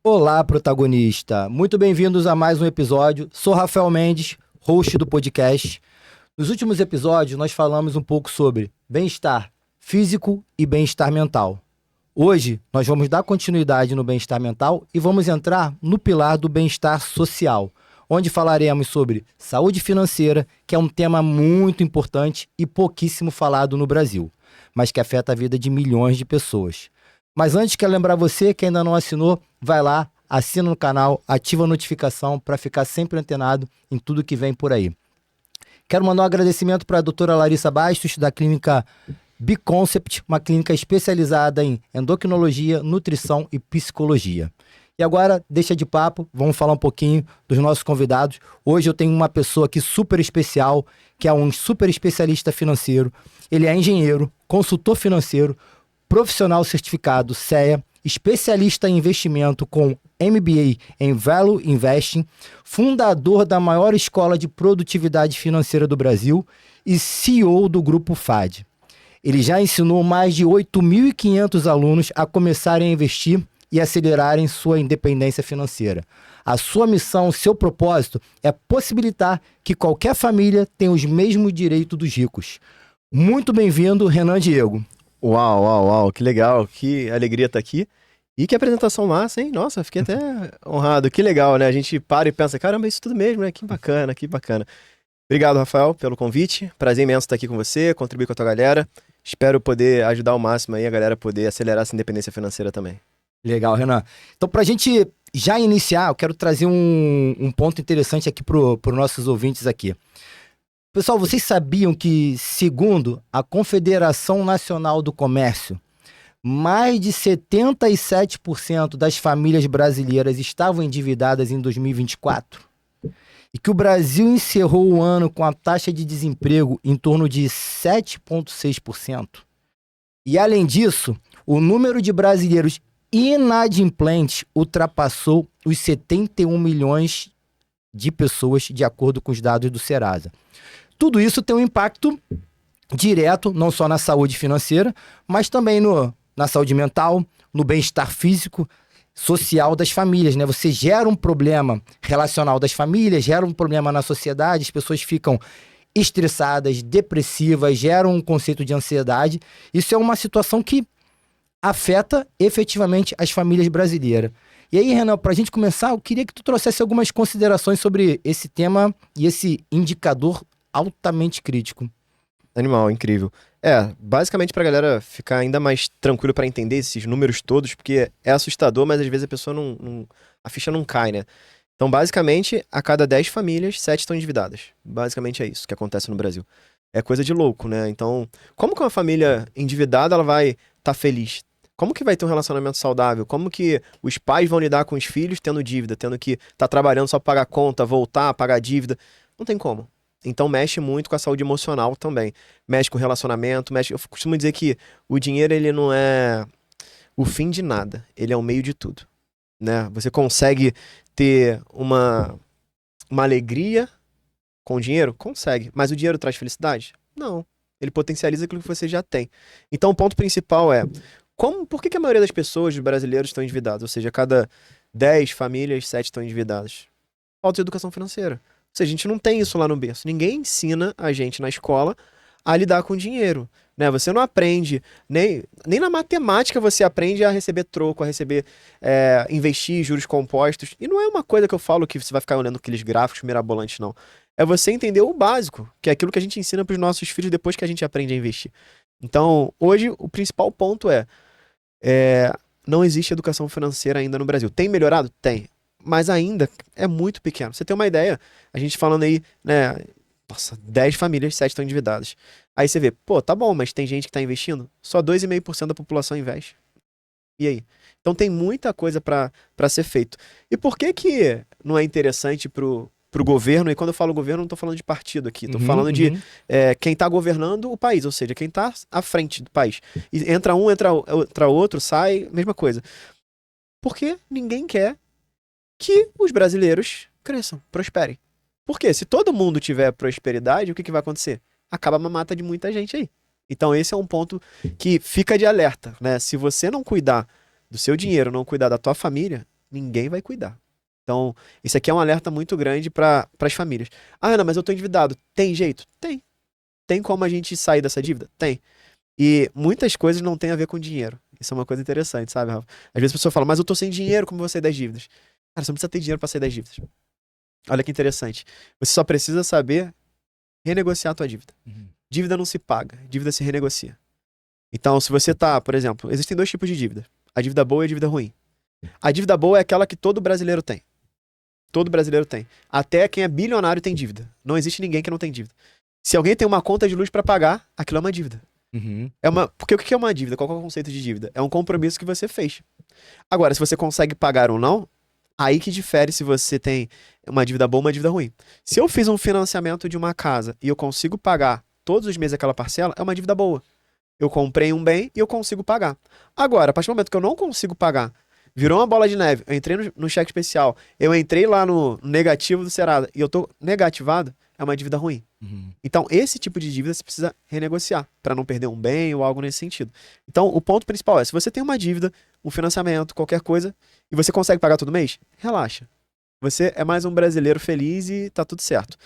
Olá, protagonista! Muito bem-vindos a mais um episódio. Sou Rafael Mendes, host do podcast. Nos últimos episódios, nós falamos um pouco sobre bem-estar físico e bem-estar mental. Hoje, nós vamos dar continuidade no bem-estar mental e vamos entrar no pilar do bem-estar social, onde falaremos sobre saúde financeira, que é um tema muito importante e pouquíssimo falado no Brasil, mas que afeta a vida de milhões de pessoas. Mas antes, quero lembrar você que ainda não assinou, vai lá, assina no canal, ativa a notificação para ficar sempre antenado em tudo que vem por aí. Quero mandar um agradecimento para a doutora Larissa Bastos, da clínica B-Concept, uma clínica especializada em endocrinologia, nutrição e psicologia. E agora, deixa de papo, vamos falar um pouquinho dos nossos convidados. Hoje eu tenho uma pessoa aqui super especial, que é um super especialista financeiro. Ele é engenheiro, consultor financeiro, profissional certificado CEA, especialista em investimento com MBA em Value Investing, fundador da maior escola de produtividade financeira do Brasil e CEO do Grupo FAD. Ele já ensinou mais de 8.500 alunos a começarem a investir e acelerarem sua independência financeira. A sua missão, seu propósito é possibilitar que qualquer família tenha os mesmos direitos dos ricos. Muito bem-vindo, Renan Diego. Uau, que legal, que alegria estar aqui. E que apresentação massa, hein? Nossa, fiquei até honrado, que legal, né? A gente para e pensa, caramba, isso tudo mesmo, né? Que bacana, que bacana. Obrigado, Rafael, pelo convite. Prazer imenso estar aqui com você, contribuir com a tua galera. Espero poder ajudar ao máximo aí a galera poder acelerar essa independência financeira também. Legal, Renan. Então, para a gente já iniciar, eu quero trazer um ponto interessante aqui para os nossos ouvintes aqui. Pessoal, vocês sabiam que, segundo a Confederação Nacional do Comércio, mais de 77% das famílias brasileiras estavam endividadas em 2024? E que o Brasil encerrou o ano com a taxa de desemprego em torno de 7,6%. E, além disso, o número de brasileiros inadimplentes ultrapassou os 71 milhões de pessoas, de acordo com os dados do Serasa. Tudo isso tem um impacto direto, não só na saúde financeira, mas também na saúde mental, no bem-estar físico, social das famílias, né? Você gera um problema relacional das famílias, gera um problema na sociedade, as pessoas ficam estressadas, depressivas, geram um conceito de ansiedade. Isso é uma situação que afeta efetivamente as famílias brasileiras. E aí, Renan, para a gente começar, eu queria que tu trouxesse algumas considerações sobre esse tema e esse indicador altamente crítico. Animal, incrível. Basicamente pra galera ficar ainda mais tranquilo pra entender esses números todos, porque é assustador, mas às vezes a pessoa a ficha não cai, né? Então, basicamente, a cada 10 famílias, 7 estão endividadas. Basicamente é isso que acontece no Brasil. É coisa de louco, né? Então, como que uma família endividada, ela vai estar feliz? Como que vai ter um relacionamento saudável? Como que os pais vão lidar com os filhos tendo dívida, tendo que estar trabalhando só pra pagar conta, voltar, pagar dívida? Não tem como. Então mexe muito com a saúde emocional também. Mexe com o relacionamento, Eu costumo dizer que o dinheiro, ele não é o fim de nada. Ele é o meio de tudo, né? Você consegue ter uma alegria com o dinheiro? Consegue. Mas o dinheiro traz felicidade? Não. Ele potencializa aquilo que você já tem. Então o ponto principal é, por que a maioria das pessoas, dos brasileiros, estão endividados? Ou seja, a cada 10 famílias, 7 estão endividadas. Falta de educação financeira. Ou seja, a gente não tem isso lá no berço. Ninguém ensina a gente na escola a lidar com dinheiro, né? Você não aprende, nem na matemática você aprende a receber troco, a receber, investir juros compostos. E não é uma coisa que eu falo que você vai ficar olhando aqueles gráficos mirabolantes, não. É você entender o básico, que é aquilo que a gente ensina para os nossos filhos depois que a gente aprende a investir. Então, hoje, o principal ponto não existe educação financeira ainda no Brasil. Tem melhorado? Tem. Mas ainda é muito pequeno. Você tem uma ideia, a gente falando aí, né? Nossa, 10 famílias, 7 estão endividadas. Aí você vê, pô, tá bom, mas tem gente que tá investindo? Só 2,5% da população investe. E aí? Então tem muita coisa pra ser feito. E por que não é interessante pro governo? E quando eu falo governo, não tô falando de partido aqui. Tô falando de quem tá governando o país. Ou seja, quem tá à frente do país. E entra um, entra outro, sai, mesma coisa. Porque ninguém quer que os brasileiros cresçam, prosperem. Porque se todo mundo tiver prosperidade, o que vai acontecer? Acaba a mamata de muita gente aí. Então esse é um ponto que fica de alerta, né? Se você não cuidar do seu dinheiro, não cuidar da tua família, ninguém vai cuidar. Então, isso aqui é um alerta muito grande para as famílias. Ah, Ana, mas eu tô endividado. Tem jeito? Tem. Tem como a gente sair dessa dívida? Tem. E muitas coisas não têm a ver com dinheiro. Isso é uma coisa interessante, sabe, Rafa? Às vezes a pessoa fala, mas eu tô sem dinheiro, como eu vou sair das dívidas? Cara, você não precisa ter dinheiro para sair das dívidas. Olha que interessante. Você só precisa saber renegociar a tua dívida. Dívida não se paga, dívida se renegocia. Então, se você tá, por exemplo, existem dois tipos de dívida. A dívida boa e a dívida ruim. A dívida boa é aquela que todo brasileiro tem. Todo brasileiro tem. Até quem é bilionário tem dívida. Não existe ninguém que não tem dívida. Se alguém tem uma conta de luz para pagar, aquilo é uma dívida. Porque o que é uma dívida? Qual é o conceito de dívida? É um compromisso que você fez. Agora, se você consegue pagar ou não, aí que difere se você tem uma dívida boa ou uma dívida ruim. Se eu fiz um financiamento de uma casa e eu consigo pagar todos os meses aquela parcela, é uma dívida boa. Eu comprei um bem e eu consigo pagar. Agora, a partir do momento que eu não consigo pagar, virou uma bola de neve, eu entrei no cheque especial, eu entrei lá no negativo do Serasa e eu tô negativado, é uma dívida ruim. Então, esse tipo de dívida você precisa renegociar para não perder um bem ou algo nesse sentido. Então, o ponto principal é, se você tem uma dívida, um financiamento, qualquer coisa, e você consegue pagar todo mês, relaxa. Você é mais um brasileiro feliz e tá tudo certo.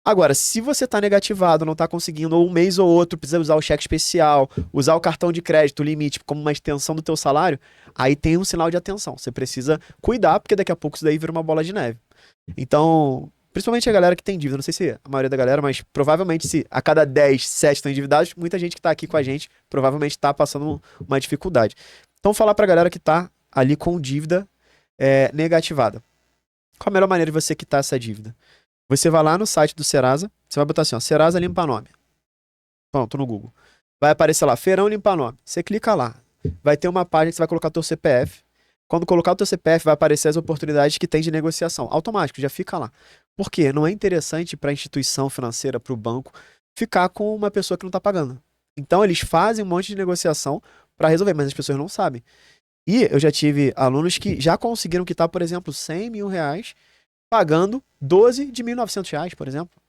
Agora, se você tá negativado, não tá conseguindo, ou um mês ou outro, precisa usar o cheque especial, usar o cartão de crédito, o limite, como uma extensão do teu salário, aí tem um sinal de atenção. Você precisa cuidar, porque daqui a pouco isso daí vira uma bola de neve. Então, principalmente a galera que tem dívida, não sei se a maioria da galera, mas provavelmente se a cada 10, 7 estão endividados, muita gente que tá aqui com a gente provavelmente tá passando uma dificuldade. Então, falar pra galera que tá ali com dívida negativada. Qual a melhor maneira de você quitar essa dívida? Você vai lá no site do Serasa, você vai botar assim, ó, Serasa Limpa Nome. Pronto, no Google. Vai aparecer lá, Feirão Limpa Nome. Você clica lá. Vai ter uma página que você vai colocar o teu CPF. Quando colocar o teu CPF, vai aparecer as oportunidades que tem de negociação. Automático, já fica lá. Por quê? Não é interessante para a instituição financeira, para o banco, ficar com uma pessoa que não está pagando. Então, eles fazem um monte de negociação para resolver, mas as pessoas não sabem. E eu já tive alunos que já conseguiram quitar, por exemplo, 100 mil reais pagando 12 de 1.900 reais, por exemplo.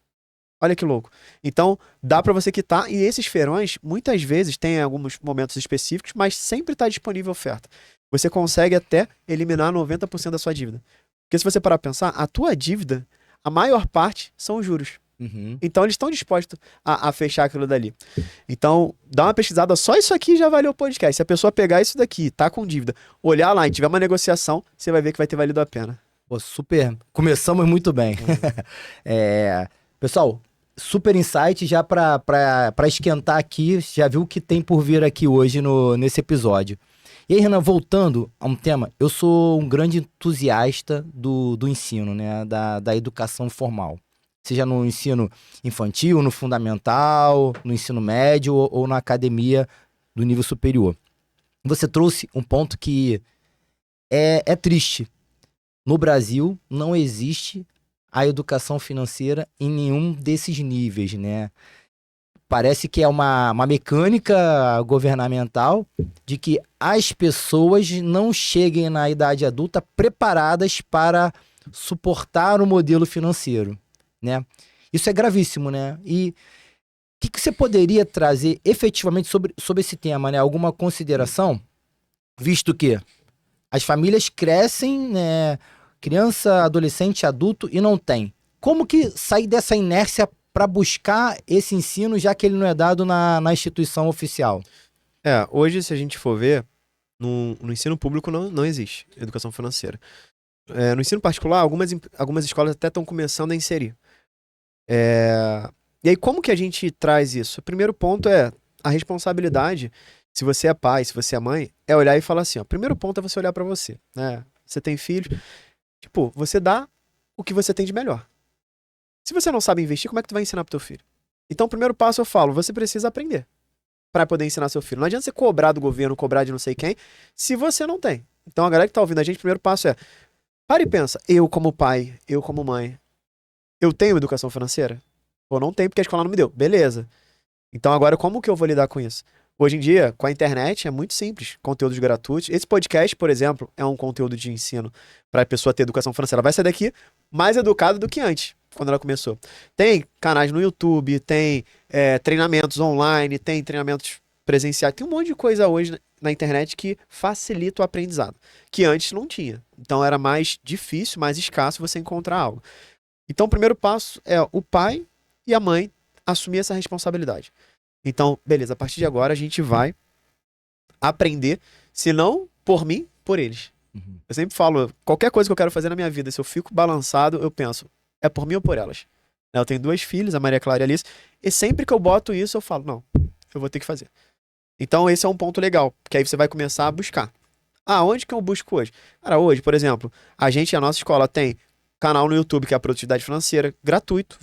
Olha que louco. Então, dá para você quitar, e esses feirões, muitas vezes, tem alguns momentos específicos, mas sempre está disponível oferta. Você consegue até eliminar 90% da sua dívida. Porque se você parar para pensar, a tua dívida, a maior parte são os juros. Então, eles estão dispostos a fechar aquilo dali. Então, dá uma pesquisada, só isso aqui já valeu o podcast. Se a pessoa pegar isso daqui, tá com dívida, olhar lá e tiver uma negociação, você vai ver que vai ter valido a pena. Pô, super. Começamos muito bem. Pessoal, super insight já para esquentar aqui. Já viu o que tem por vir aqui hoje nesse episódio. E aí, Renan, voltando a um tema, eu sou um grande entusiasta do ensino, né? Da educação formal. Seja no ensino infantil, no fundamental, no ensino médio ou na academia do nível superior. Você trouxe um ponto que é triste. No Brasil, não existe a educação financeira em nenhum desses níveis, né? Parece que é uma mecânica governamental de que as pessoas não cheguem na idade adulta preparadas para suportar o modelo financeiro, né? Isso é gravíssimo, né? E o que você poderia trazer efetivamente sobre esse tema, né? Alguma consideração? Visto que as famílias crescem, né? Criança, adolescente, adulto e não tem. Como que sair dessa inércia para buscar esse ensino, já que ele não é dado na instituição oficial? Hoje, se a gente for ver, no ensino público não existe educação financeira. No ensino particular, algumas escolas até estão começando a inserir. E aí, como que a gente traz isso? O primeiro ponto é a responsabilidade. Se você é pai, se você é mãe, é olhar e falar assim, ó, primeiro ponto é você olhar para você, né? Você tem filhos, tipo, você dá o que você tem de melhor. Se você não sabe investir, como é que tu vai ensinar pro teu filho? Então, o primeiro passo eu falo, você precisa aprender para poder ensinar seu filho. Não adianta você cobrar do governo, cobrar de não sei quem, se você não tem. Então, a galera que tá ouvindo a gente, o primeiro passo é, para e pensa, eu como pai, eu como mãe, eu tenho educação financeira? Ou não tenho porque a escola não me deu. Beleza. Então, agora, como que eu vou lidar com isso? Hoje em dia, com a internet, é muito simples. Conteúdos gratuitos. Esse podcast, por exemplo, é um conteúdo de ensino para a pessoa ter educação financeira. Ela vai sair daqui mais educada do que antes, quando ela começou. Tem canais no YouTube, tem treinamentos online, tem treinamentos presenciais. Tem um monte de coisa hoje na internet que facilita o aprendizado, que antes não tinha. Então era mais difícil, mais escasso você encontrar algo. Então o primeiro passo é o pai e a mãe assumir essa responsabilidade. Então, beleza, a partir de agora a gente vai aprender, se não por mim, por eles. Eu sempre falo, qualquer coisa que eu quero fazer na minha vida, se eu fico balançado, eu penso, é por mim ou por elas? Eu tenho 2 filhas, a Maria Clara e a Alice, e sempre que eu boto isso, eu falo, não, eu vou ter que fazer. Então esse é um ponto legal, porque aí você vai começar a buscar. Ah, onde que eu busco hoje? Cara, hoje, por exemplo, a nossa escola tem canal no YouTube, que é a Produtividade Financeira, gratuito,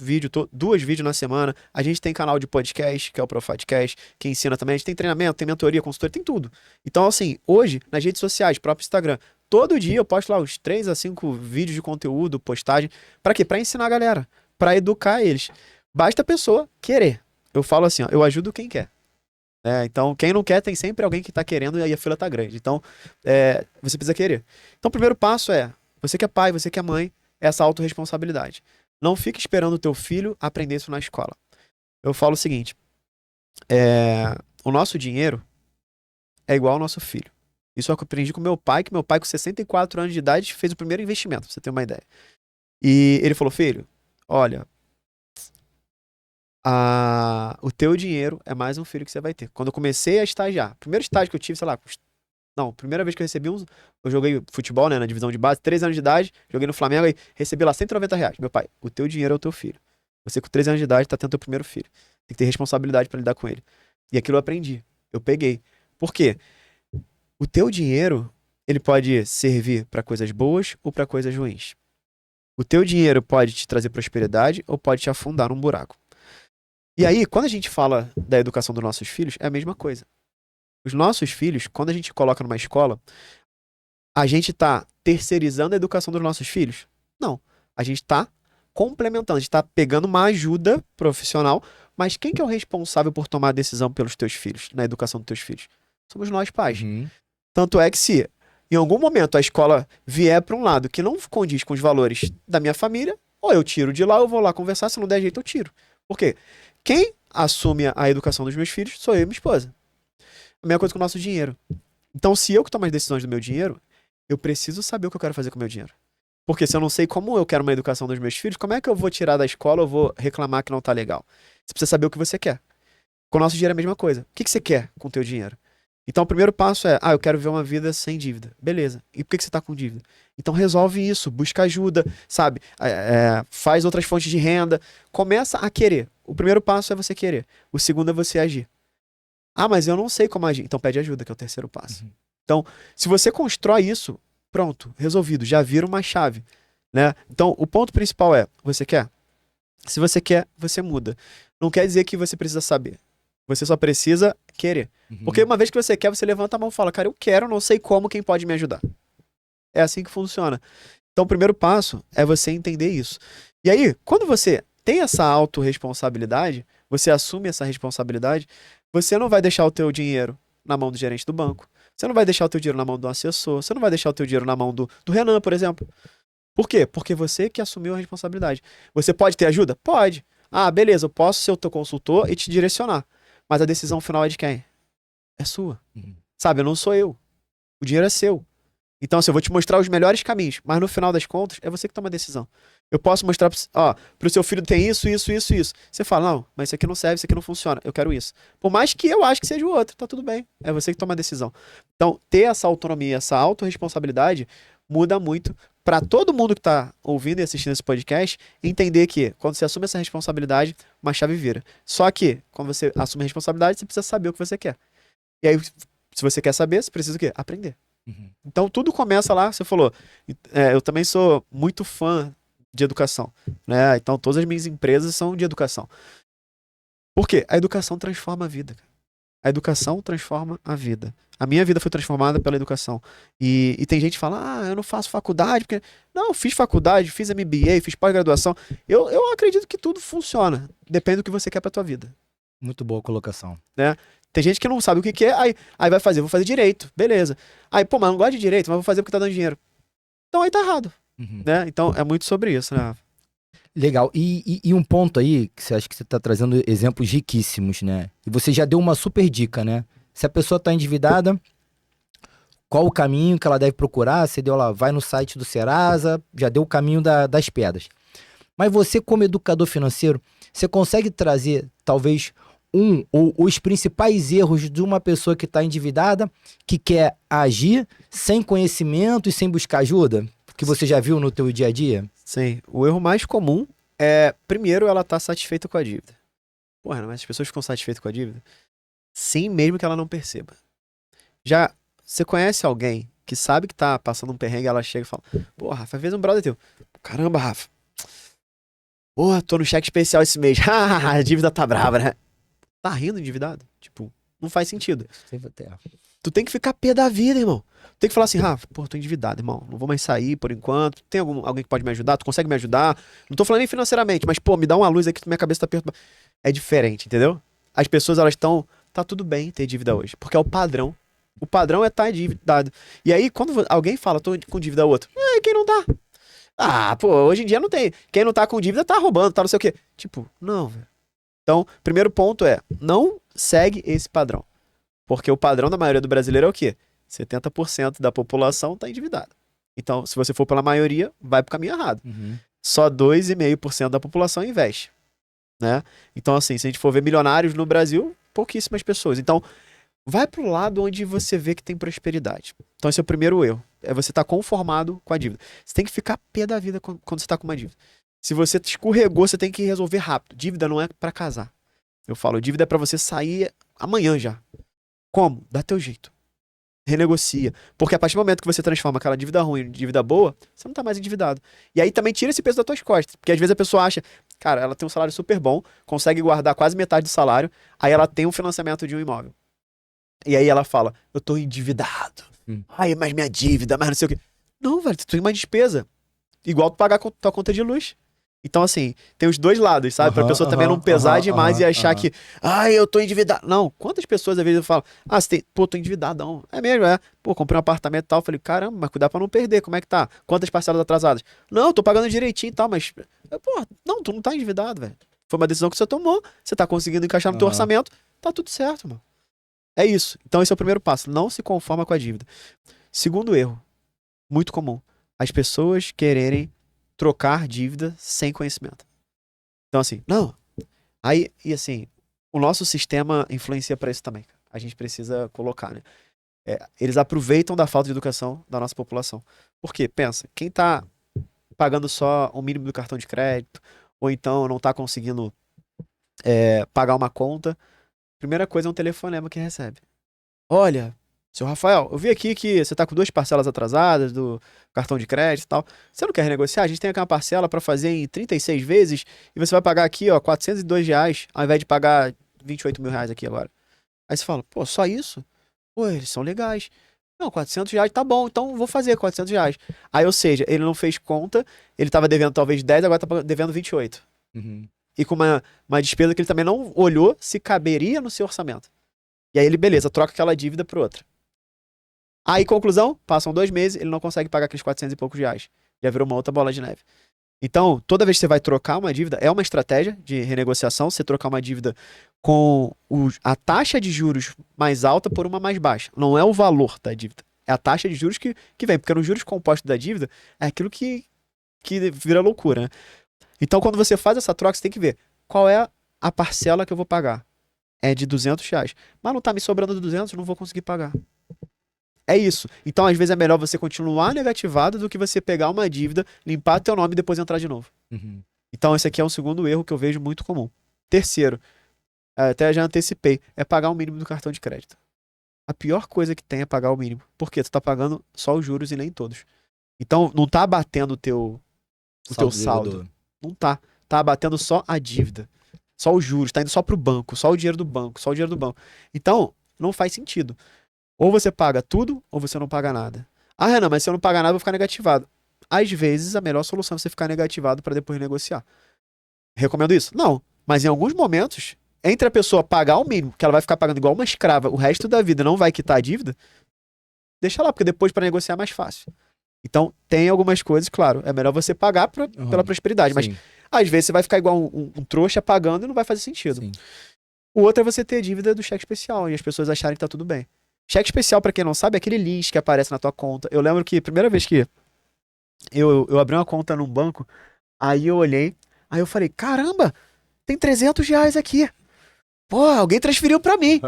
2 vídeos na semana. A gente tem canal de podcast, que é o Profitcast, que ensina também. A gente tem treinamento, tem mentoria, consultoria, tem tudo. Então, assim, hoje, nas redes sociais, próprio Instagram, todo dia eu posto lá uns 3 a 5 vídeos de conteúdo, postagem. Pra quê? Pra ensinar a galera, pra educar eles. Basta a pessoa querer. Eu falo assim, ó, eu ajudo quem quer. Então, quem não quer, tem sempre alguém que tá querendo e aí a fila tá grande. Então, você precisa querer. Então, o primeiro passo é, você que é pai, você que é mãe, essa autorresponsabilidade. Não fique esperando o teu filho aprender isso na escola. Eu falo o seguinte, o nosso dinheiro é igual ao nosso filho. Isso eu aprendi com meu pai, que meu pai com 64 anos de idade fez o primeiro investimento, pra você ter uma ideia. E ele falou, filho, olha, o teu dinheiro é mais um filho que você vai ter. Quando eu comecei a estagiar, primeiro estágio que eu tive, sei lá, primeira vez que eu recebi eu joguei futebol, né, na divisão de base, 3 anos de idade, joguei no Flamengo e recebi lá R$ 190. Meu pai, o teu dinheiro é o teu filho. Você com 13 anos de idade tá tendo teu primeiro filho. Tem que ter responsabilidade pra lidar com ele. E aquilo eu aprendi. Eu peguei. Por quê? O teu dinheiro, ele pode servir pra coisas boas ou pra coisas ruins. O teu dinheiro pode te trazer prosperidade ou pode te afundar num buraco. E aí, quando a gente fala da educação dos nossos filhos, é a mesma coisa. Os nossos filhos, quando a gente coloca numa escola, a gente tá terceirizando a educação dos nossos filhos? Não. A gente tá complementando, a gente tá pegando uma ajuda profissional, mas quem que é o responsável por tomar a decisão pelos teus filhos, na educação dos teus filhos? Somos nós, pais. Tanto é que se em algum momento a escola vier para um lado que não condiz com os valores da minha família, ou eu tiro de lá, eu vou lá conversar, se não der jeito eu tiro. Por quê? Quem assume a educação dos meus filhos sou eu e minha esposa. A mesma coisa com o nosso dinheiro. Então, se eu que tomo as decisões do meu dinheiro, eu preciso saber o que eu quero fazer com o meu dinheiro. Porque se eu não sei como eu quero uma educação dos meus filhos, como é que eu vou tirar da escola ou vou reclamar que não tá legal? Você precisa saber o que você quer. Com o nosso dinheiro é a mesma coisa. O que você quer com o teu dinheiro? Então, o primeiro passo é, eu quero ver uma vida sem dívida. Beleza. E por que você tá com dívida? Então, resolve isso. Busca ajuda, sabe? Faz outras fontes de renda. Começa a querer. O primeiro passo é você querer. O segundo é você agir. Mas eu não sei como agir. Então, pede ajuda, que é o terceiro passo. Então, se você constrói isso, pronto, resolvido. Já vira uma chave, né? Então, o ponto principal é, você quer? Se você quer, você muda. Não quer dizer que você precisa saber. Você só precisa querer. Porque uma vez que você quer, você levanta a mão e fala, cara, eu quero, não sei como, quem pode me ajudar? É assim que funciona. Então, o primeiro passo é você entender isso. E aí, quando você tem essa autorresponsabilidade, você assume essa responsabilidade, você não vai deixar o teu dinheiro na mão do gerente do banco. Você não vai deixar o teu dinheiro na mão do assessor. Você não vai deixar o teu dinheiro na mão do Renan, por exemplo. Por quê? Porque você que assumiu a responsabilidade. Você pode ter ajuda? Pode. Beleza, eu posso ser o teu consultor e te direcionar. Mas a decisão final é de quem? É sua. Sabe, não sou eu. O dinheiro é seu. Então, assim, eu vou te mostrar os melhores caminhos, mas no final das contas, é você que toma a decisão. Eu posso mostrar, pro seu filho tem isso, isso, isso, isso. Você fala, não, mas isso aqui não serve, isso aqui não funciona, eu quero isso. Por mais que eu acho que seja o outro, tá tudo bem. É você que toma a decisão. Então, ter essa autonomia, essa autorresponsabilidade, muda muito para todo mundo que tá ouvindo e assistindo esse podcast, entender que quando você assume essa responsabilidade, uma chave vira. Só que, quando você assume a responsabilidade, você precisa saber o que você quer. E aí, se você quer saber, você precisa o quê? Aprender. Então, tudo começa lá, você falou, eu também sou muito fã de educação, né? Então, todas as minhas empresas são de educação. Por quê? A educação transforma a vida. A educação transforma a vida. A minha vida foi transformada pela educação. E tem gente que fala, eu não faço faculdade, porque... Não, eu fiz faculdade, fiz MBA, fiz pós-graduação. Eu acredito que tudo funciona. Depende do que você quer pra tua vida. Muito boa colocação. Né? Tem gente que não sabe o que quer, aí vai fazer, vou fazer direito, beleza. Aí, mas não gosto de direito, mas vou fazer porque tá dando dinheiro. Então aí tá errado. Né? Então é muito sobre isso, né? Legal. E um ponto aí, que você acha que você tá trazendo exemplos riquíssimos, né? E você já deu uma super dica, né? Se a pessoa tá endividada, qual o caminho que ela deve procurar. Você deu lá, vai no site do Serasa, já deu o caminho das pedras. Mas você, como educador financeiro, você consegue trazer, talvez, um ou os principais erros de uma pessoa que está endividada, que quer agir sem conhecimento e sem buscar ajuda? Que você já viu no teu dia a dia? Sim. O erro mais comum é, primeiro, ela tá satisfeita com a dívida. Porra, mas as pessoas ficam satisfeitas com a dívida? Sim, mesmo que ela não perceba. Já, você conhece alguém que sabe que tá passando um perrengue, ela chega e fala, pô, Rafa, às vezes um brother teu. Caramba, Rafa. Porra, tô no cheque especial esse mês. A dívida tá brava, né? Tá rindo endividado? Tipo, não faz sentido. Tu tem que ficar pé da vida, irmão. Tem que falar assim, Rafa, pô, tô endividado, irmão. Não vou mais sair por enquanto. Tem alguém que pode me ajudar? Tu consegue me ajudar? Não tô falando nem financeiramente, mas, pô, me dá uma luz aqui que minha cabeça tá perturbada. É diferente, entendeu? As pessoas, elas estão... Tá tudo bem ter dívida hoje, porque é o padrão. O padrão é estar endividado. E aí, quando alguém fala, tô com dívida outro, quem não tá? Ah, pô, hoje em dia não tem. Quem não tá com dívida tá roubando, tá não sei o quê. Tipo, não, velho. Então, primeiro ponto é, não segue esse padrão. Porque o padrão da maioria do brasileiro é o quê? 70% da população tá endividada. Então, se você for pela maioria, vai pro caminho errado. Só 2,5% da população investe, né? Então, assim, se a gente for ver milionários no Brasil, pouquíssimas pessoas. Então, vai pro lado onde você vê que tem prosperidade. Então, esse é o primeiro erro. É você estar conformado com a dívida. Você tem que ficar pé da vida quando você tá com uma dívida. Se você escorregou, você tem que resolver rápido. Dívida não é pra casar. Eu falo, dívida é pra você sair amanhã já. Como? Dá teu jeito. Renegocia. Porque a partir do momento que você transforma aquela dívida ruim em dívida boa, você não tá mais endividado. E aí também tira esse peso das tuas costas. Porque às vezes a pessoa acha, cara, ela tem um salário super bom, consegue guardar quase metade do salário, aí ela tem um financiamento de um imóvel. E aí ela fala, eu tô endividado. Ai, mas minha dívida, mas não sei o quê. Não, velho, tu tem uma despesa. Igual tu pagar tua conta de luz. Então, assim, tem os dois lados, sabe? Pra pessoa também não pesar demais e achar que, eu tô endividado. Não, quantas pessoas às vezes falam, você tem, pô, tô endividadão. É mesmo, é. Pô, comprei um apartamento e tal. Falei, caramba, mas cuidar pra não perder, como é que tá? Quantas parcelas atrasadas? Não, tô pagando direitinho e tal, mas, pô, não, tu não tá endividado, velho. Foi uma decisão que você tomou, você tá conseguindo encaixar no teu orçamento, tá tudo certo, mano. É isso. Então, esse é o primeiro passo. Não se conforma com a dívida. Segundo erro, muito comum, as pessoas quererem trocar dívida sem conhecimento. Então, assim, não. Aí, e assim, o nosso sistema influencia para isso também. A gente precisa colocar, né? Eles aproveitam da falta de educação da nossa população. Por quê? Pensa, quem tá pagando só o mínimo do cartão de crédito, ou então não tá conseguindo pagar uma conta, primeira coisa é um telefonema que recebe. Olha, seu Rafael, eu vi aqui que você tá com 2 parcelas atrasadas do cartão de crédito e tal. Você não quer renegociar? A gente tem aqui uma parcela para fazer em 36 vezes e você vai pagar aqui, ó, R$ 402, ao invés de pagar R$ 28.000 aqui agora. Aí você fala, pô, só isso? Pô, eles são legais. Não, R$ 400 tá bom, então vou fazer R$ 400. Aí, ou seja, ele não fez conta, ele tava devendo talvez 10, agora tá devendo 28. E com uma despesa que ele também não olhou se caberia no seu orçamento. E aí ele, beleza, troca aquela dívida por outra. Aí, conclusão, passam 2 meses, ele não consegue pagar aqueles 400 e poucos reais. Já virou uma outra bola de neve. Então, toda vez que você vai trocar uma dívida, é uma estratégia de renegociação, você trocar uma dívida com a taxa de juros mais alta por uma mais baixa. Não é o valor da dívida, é a taxa de juros que vem, porque nos juros compostos da dívida é aquilo que vira loucura, né? Então, quando você faz essa troca, você tem que ver qual é a parcela que eu vou pagar. É de R$ 200. Mas não tá me sobrando 200, não vou conseguir pagar. É isso. Então, às vezes, é melhor você continuar negativado do que você pegar uma dívida, limpar teu nome e depois entrar de novo. Então, esse aqui é um segundo erro que eu vejo muito comum. Terceiro, até já antecipei, é pagar o mínimo do cartão de crédito. A pior coisa que tem é pagar o mínimo. Porque tu tá pagando só os juros e nem todos. Então, não tá abatendo o teu saldo. Não tá. Tá abatendo só a dívida. Só os juros, tá indo só pro banco, só o dinheiro do banco, só o dinheiro do banco. Então, não faz sentido. Ou você paga tudo, ou você não paga nada. Ah, Renan, mas se eu não pagar nada, eu vou ficar negativado. Às vezes, a melhor solução é você ficar negativado para depois negociar. Recomendo isso? Não. Mas em alguns momentos, entre a pessoa pagar o mínimo, que ela vai ficar pagando igual uma escrava o resto da vida, não vai quitar a dívida, deixa lá, porque depois para negociar é mais fácil. Então, tem algumas coisas, claro, é melhor você pagar pela prosperidade, mas às vezes você vai ficar igual um trouxa pagando e não vai fazer sentido. O outro é você ter dívida do cheque especial e as pessoas acharem que tá tudo bem. Cheque especial, pra quem não sabe, é aquele link que aparece na tua conta. Eu lembro que a primeira vez que eu abri uma conta num banco, aí eu olhei, aí eu falei, caramba, tem R$ 300 aqui. Pô, alguém transferiu pra mim.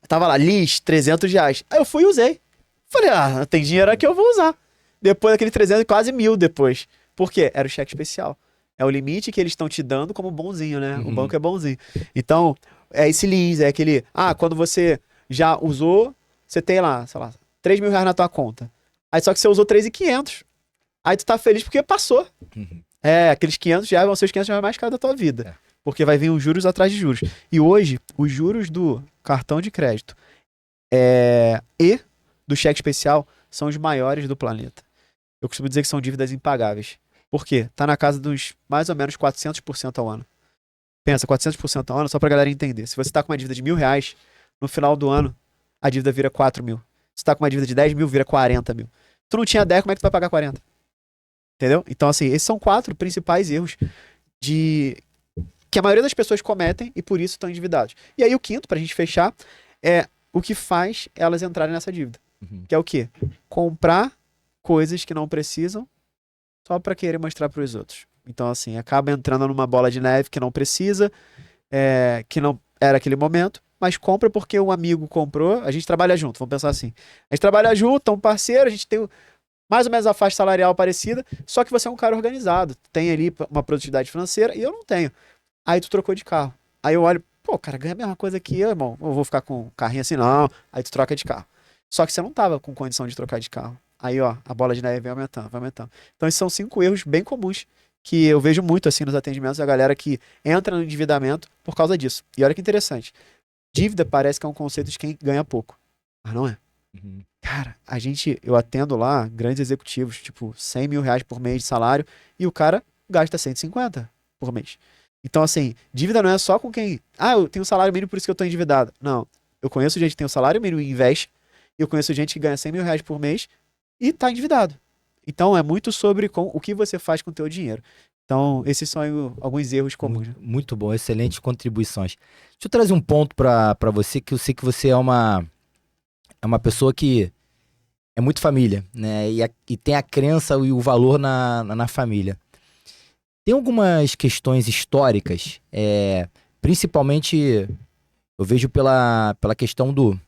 Tava lá, list, R$ 300. Aí eu fui e usei. Falei, tem dinheiro aqui, eu vou usar. Depois daquele 300, quase 1.000 depois. Por quê? Era o cheque especial. É o limite que eles estão te dando como bonzinho, né? O banco é bonzinho. Então, é esse list, é aquele... quando você já usou, você tem lá, sei lá, R$ 3.000 na tua conta. Aí só que você usou 3.500. Aí tu tá feliz porque passou. Aqueles R$ 500 vão ser os R$ 500 mais caros da tua vida. Porque vai vir os juros atrás de juros. E hoje, os juros do cartão de crédito e do cheque especial são os maiores do planeta. Eu costumo dizer que são dívidas impagáveis. Por quê? Tá na casa dos mais ou menos 400% ao ano. Pensa, 400% ao ano, só pra galera entender. Se você tá com uma dívida de R$ 1.000, no final do ano, a dívida vira 4.000. Se tá com uma dívida de 10.000, vira 40.000. Tu não tinha 10, como é que tu vai pagar 40? Entendeu? Então, assim, esses são 4 principais erros que a maioria das pessoas cometem e por isso estão endividados. E aí o quinto, pra gente fechar, é o que faz elas entrarem nessa dívida. Que é o quê? Comprar coisas que não precisam só pra querer mostrar pros outros. Então, assim, acaba entrando numa bola de neve que não precisa, que não era aquele momento, mas compra porque um amigo comprou, a gente trabalha junto, vamos pensar assim. A gente trabalha junto, é um parceiro, a gente tem mais ou menos a faixa salarial parecida, só que você é um cara organizado, tem ali uma produtividade financeira e eu não tenho. Aí tu trocou de carro. Aí eu olho, pô, o cara ganha a mesma coisa que eu, irmão. Eu vou ficar com um carrinho assim, não. Aí tu troca de carro. Só que você não tava com condição de trocar de carro. Aí, ó, a bola de neve vem aumentando, vai aumentando. Então, esses são 5 erros bem comuns que eu vejo muito, assim, nos atendimentos da galera que entra no endividamento por causa disso. E olha que interessante. Dívida parece que é um conceito de quem ganha pouco. Mas não é. Cara, eu atendo lá grandes executivos, tipo, R$ 100.000 por mês de salário, e o cara gasta 150 por mês. Então, assim, dívida não é só com quem... eu tenho um salário mínimo, por isso que eu tô endividado. Não. Eu conheço gente que tem um salário mínimo e investe. E eu conheço gente que ganha R$ 100.000 por mês e tá endividado. Então, é muito sobre o que você faz com o teu dinheiro. Então, esses são alguns erros comuns. Muito bom, excelentes contribuições. Deixa eu trazer um ponto pra você, que eu sei que você é uma pessoa que é muito família, né? E tem a crença e o valor na família. Tem algumas questões históricas, principalmente eu vejo pela questão do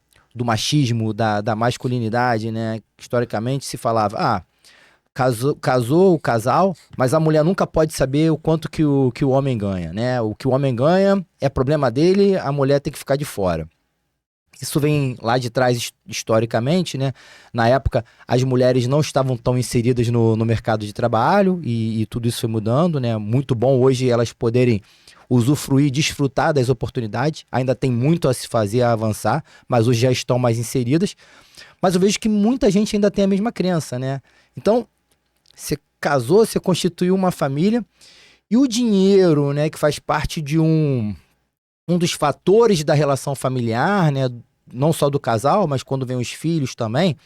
machismo, da masculinidade, né? Historicamente se falava, casou o casal, mas a mulher nunca pode saber o quanto que o homem ganha, né? O que o homem ganha é problema dele, a mulher tem que ficar de fora. Isso vem lá de trás historicamente, né? Na época, as mulheres não estavam tão inseridas no mercado de trabalho e tudo isso foi mudando, né? Muito bom hoje elas poderem usufruir, desfrutar das oportunidades. Ainda tem muito a se fazer, a avançar, mas hoje já estão mais inseridas. Mas eu vejo que muita gente ainda tem a mesma crença, né? Então, você casou, você constituiu uma família e o dinheiro, né, que faz parte de um dos fatores da relação familiar, né, não só do casal, mas quando vem os filhos também,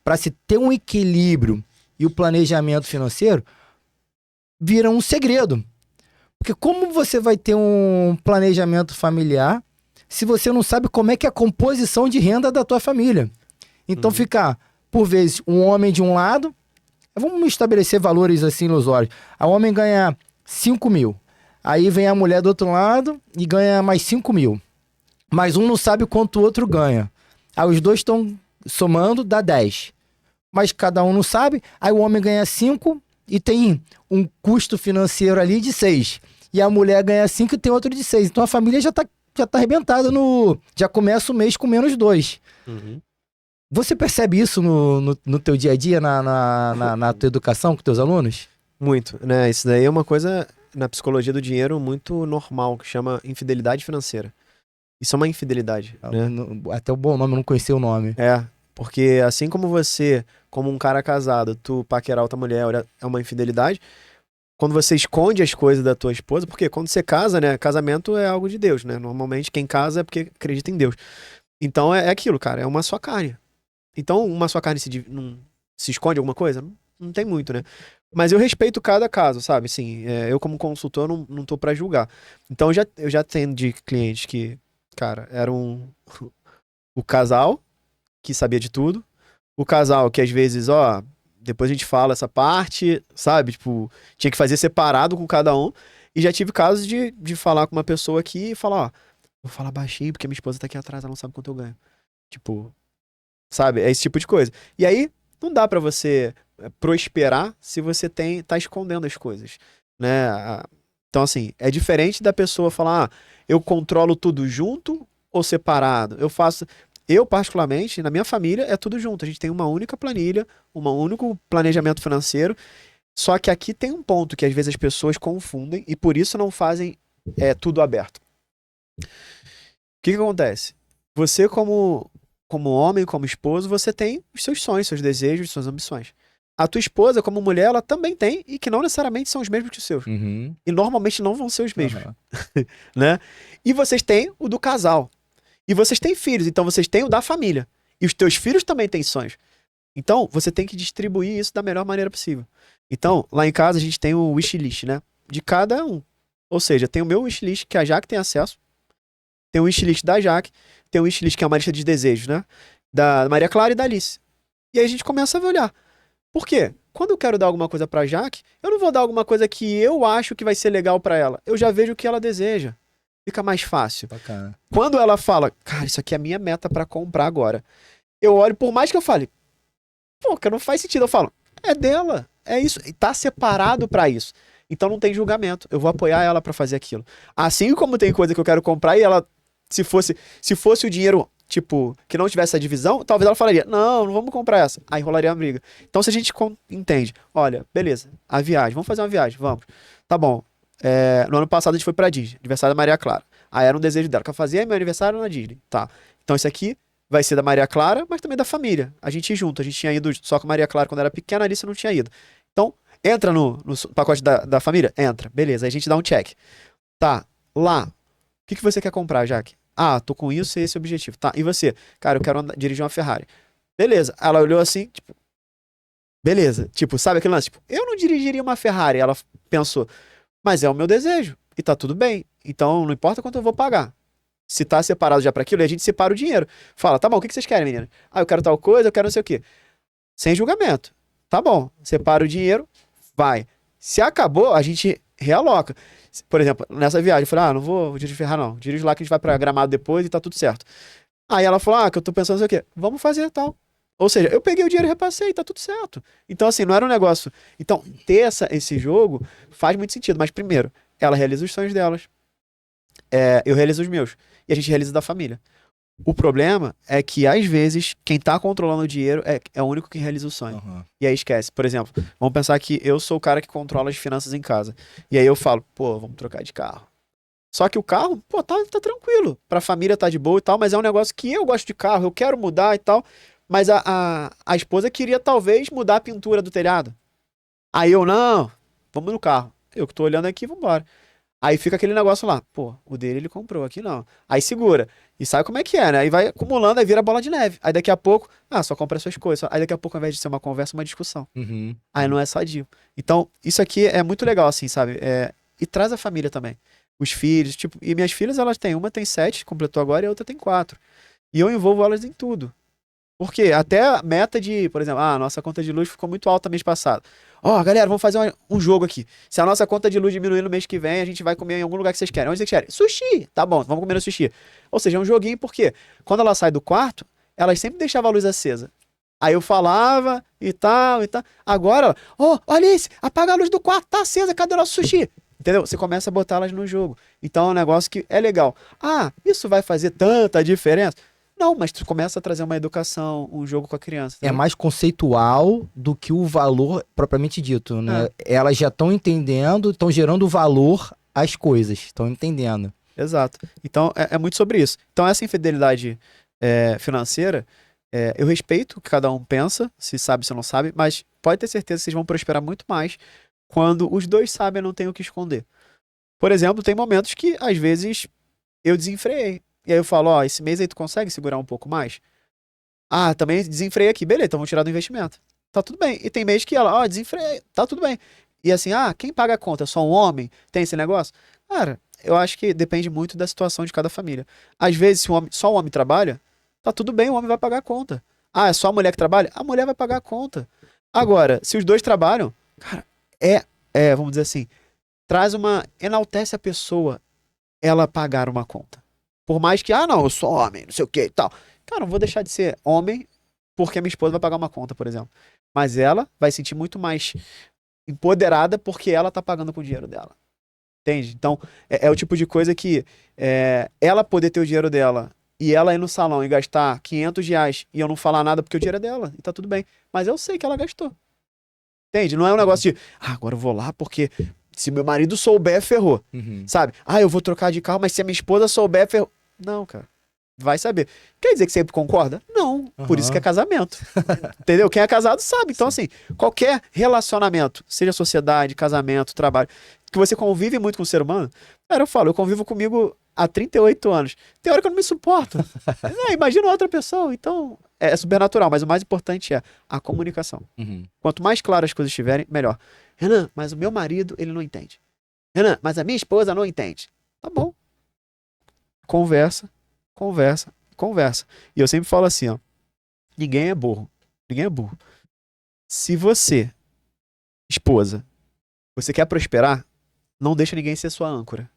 para se ter um equilíbrio e o planejamento financeiro, vira um segredo. Porque como você vai ter um planejamento familiar se você não sabe como é que é a composição de renda da tua família? Então fica, por vezes, um homem de um lado, vamos estabelecer valores assim ilusórios. A homem ganha 5.000. Aí vem a mulher do outro lado e ganha mais 5.000. Mas um não sabe quanto o outro ganha. Aí os dois estão somando, dá 10. Mas cada um não sabe. Aí o homem ganha 5 e tem um custo financeiro ali de 6. E a mulher ganha 5 e tem outro de 6. Então a família já tá arrebentada já começa o mês com menos 2. Você percebe isso no teu dia a dia, na tua educação com teus alunos? Muito, né? Isso daí é uma coisa na psicologia do dinheiro muito normal, que chama infidelidade financeira. Isso é uma infidelidade, né? Até o bom nome, eu não conhecia o nome. Porque assim como você, como um cara casado, tu paquerar outra mulher é uma infidelidade, quando você esconde as coisas da tua esposa, porque quando você casa, né? Casamento é algo de Deus, né? Normalmente quem casa é porque acredita em Deus. Então é aquilo, cara, é uma só carne. Então uma só carne não se esconde alguma coisa? Não tem muito, né? Mas eu respeito cada caso, sabe? Assim, eu como consultor não tô pra julgar. Então eu já atendi clientes que, cara, eram o casal que sabia de tudo, o casal que às vezes, ó, depois a gente fala essa parte, sabe? Tipo, tinha que fazer separado com cada um. E já tive casos de falar com uma pessoa aqui e falar, ó, vou falar baixinho porque minha esposa tá aqui atrás, ela não sabe quanto eu ganho. Tipo, sabe? É esse tipo de coisa. E aí, não dá pra você prosperar se você tá escondendo as coisas, né? Então, assim, é diferente da pessoa falar, ah, eu controlo tudo junto ou separado. Eu, particularmente, na minha família, é tudo junto. A gente tem uma única planilha, um único planejamento financeiro. Só que aqui tem um ponto que às vezes as pessoas confundem e por isso não fazem tudo aberto. O que acontece? Você, como homem, como esposo, você tem os seus sonhos, seus desejos, suas ambições. A tua esposa, como mulher, ela também tem e que não necessariamente são os mesmos que os seus. Uhum. E normalmente não vão ser os mesmos. Aham. Né? E vocês têm o do casal. E vocês têm filhos, então vocês têm o da família. E os teus filhos também têm sonhos. Então, você tem que distribuir isso da melhor maneira possível. Então, lá em casa a gente tem o wishlist, né? De cada um. Ou seja, tem o meu wishlist, que a Jaque tem acesso. Tem o wishlist da Jaque. Tem o wishlist, que é uma lista de desejos, né? Da Maria Clara e da Alice. E aí a gente começa a olhar. Por quê? Quando eu quero dar alguma coisa pra Jaque, eu não vou dar alguma coisa que eu acho que vai ser legal pra ela. Eu já vejo o que ela deseja. Fica mais fácil. Bacana. Quando ela fala, cara, isso aqui é a minha meta pra comprar agora. Eu olho, por mais que eu fale, pô, que não faz sentido. Eu falo, é dela, é isso. E tá separado pra isso. Então não tem julgamento. Eu vou apoiar ela pra fazer aquilo. Assim como tem coisa que eu quero comprar e ela, se fosse o dinheiro, tipo, que não tivesse a divisão, talvez ela falaria, não vamos comprar essa. Aí rolaria uma briga. Então se a gente entende, olha, beleza, a viagem, vamos fazer uma viagem, vamos. Tá bom. No ano passado a gente foi pra Disney, aniversário da Maria Clara. Aí era um desejo dela, que eu fazia meu aniversário na Disney. Tá. Então isso aqui vai ser da Maria Clara, mas também da família. A gente ia junto. A gente tinha ido só com a Maria Clara quando era pequena, a Alice não tinha ido. Então, entra no pacote da família? Entra. Beleza, aí a gente dá um check. Tá, lá. O que você quer comprar, Jaque? Ah, tô com isso e esse objetivo. Tá, e você? Cara, eu quero dirigir uma Ferrari. Beleza. Ela olhou assim, tipo, beleza. Tipo, sabe aquele lance? Tipo, eu não dirigiria uma Ferrari. Ela pensou, mas é o meu desejo. E tá tudo bem. Então, não importa quanto eu vou pagar. Se tá separado já pra aquilo, a gente separa o dinheiro. Fala, tá bom, o que vocês querem, menina? Ah, eu quero tal coisa, eu quero não sei o quê. Sem julgamento. Tá bom, separa o dinheiro, vai. Se acabou, a gente realoca. Por exemplo, nessa viagem, eu falei, não vou dirigir Ferrari não. Dirijo lá que a gente vai pra Gramado depois e tá tudo certo. Aí ela falou, que eu tô pensando não sei o quê. Vamos fazer tal. Ou seja, eu peguei o dinheiro e repassei, tá tudo certo. Então, assim, não era um negócio... Então, ter esse jogo faz muito sentido. Mas, primeiro, ela realiza os sonhos delas. Eu realizo os meus. E a gente realiza da família. O problema é que, às vezes, quem tá controlando o dinheiro é o único que realiza o sonho. Uhum. E aí esquece. Por exemplo, vamos pensar que eu sou o cara que controla as finanças em casa. E aí eu falo, pô, vamos trocar de carro. Só que o carro, pô, tá tranquilo. Pra família tá de boa e tal, mas é um negócio que eu gosto de carro, eu quero mudar e tal. Mas a esposa queria, talvez, mudar a pintura do telhado. Aí eu, não, vamos no carro. Eu que tô olhando aqui, vambora. Aí fica aquele negócio lá, pô, o dele ele comprou, aqui não. Aí segura. E sabe como é que é, né? Aí vai acumulando, aí vira bola de neve. Aí daqui a pouco, só compra as suas coisas. Aí daqui a pouco, ao invés de ser uma conversa, uma discussão. Uhum. Aí não é sadio. Então, isso aqui é muito legal, assim, sabe? E traz a família também. Os filhos, tipo, e minhas filhas, elas têm, uma tem 7, completou agora, e a outra tem 4. E eu envolvo elas em tudo. Porque até a meta de, por exemplo, nossa conta de luz ficou muito alta mês passado. Galera, vamos fazer um jogo aqui. Se a nossa conta de luz diminuir no mês que vem, a gente vai comer em algum lugar que vocês querem. Onde vocês querem? Sushi! Tá bom, vamos comer no sushi. Ou seja, é um joguinho porque quando ela sai do quarto, elas sempre deixavam a luz acesa. Aí eu falava e tal, e tal. Agora, Alice, apaga a luz do quarto, tá acesa, cadê o nosso sushi? Entendeu? Você começa a botar elas no jogo. Então é um negócio que é legal. Isso vai fazer tanta diferença? Não, mas tu começa a trazer uma educação, um jogo com a criança. É mais conceitual do que o valor propriamente dito, né? Elas já estão entendendo, estão gerando valor às coisas, estão entendendo. Exato. Então, é muito sobre isso. Então, essa infidelidade financeira, eu respeito o que cada um pensa, se sabe, se não sabe, mas pode ter certeza que vocês vão prosperar muito mais quando os dois sabem e não tem o que esconder. Por exemplo, tem momentos que, às vezes, eu desenfreei. E aí eu falo, esse mês aí tu consegue segurar um pouco mais? Também desenfreei aqui. Beleza, então vamos tirar do investimento. Tá tudo bem. E tem mês que ela, desenfreei, tá tudo bem. E assim, quem paga a conta? Só um homem? Tem esse negócio? Cara, eu acho que depende muito da situação de cada família. Às vezes, se só o homem trabalha, tá tudo bem, o homem vai pagar a conta. Ah, é só a mulher que trabalha? A mulher vai pagar a conta. Agora, se os dois trabalham, cara, vamos dizer assim, enaltece a pessoa ela pagar uma conta. Por mais que, não, eu sou homem, não sei o que e tal. Cara, não vou deixar de ser homem porque a minha esposa vai pagar uma conta, por exemplo. Mas ela vai sentir muito mais empoderada porque ela tá pagando com o dinheiro dela. Entende? Então, é o tipo de coisa que ela poder ter o dinheiro dela e ela ir no salão e gastar R$ 500 e eu não falar nada porque o dinheiro é dela e tá tudo bem. Mas eu sei que ela gastou. Entende? Não é um negócio de, agora eu vou lá porque se meu marido souber, ferrou. Sabe? Eu vou trocar de carro, mas se a minha esposa souber, ferrou. Não, cara. Vai saber. Quer dizer que sempre concorda? Não. Por isso que é casamento. Entendeu? Quem é casado sabe. Então, assim, qualquer relacionamento, seja sociedade, casamento, trabalho, que você convive muito com o ser humano, cara, eu convivo comigo há 38 anos. Tem hora que eu não me suporto. Imagina outra pessoa. Então, é super natural. Mas o mais importante é a comunicação. Quanto mais claras as coisas estiverem, melhor. Renan, mas o meu marido, ele não entende. Renan, mas a minha esposa não entende. Tá bom. Conversa. E eu sempre falo assim, ó. Ninguém é burro. Se você, esposa, você quer prosperar, não deixa ninguém ser sua âncora.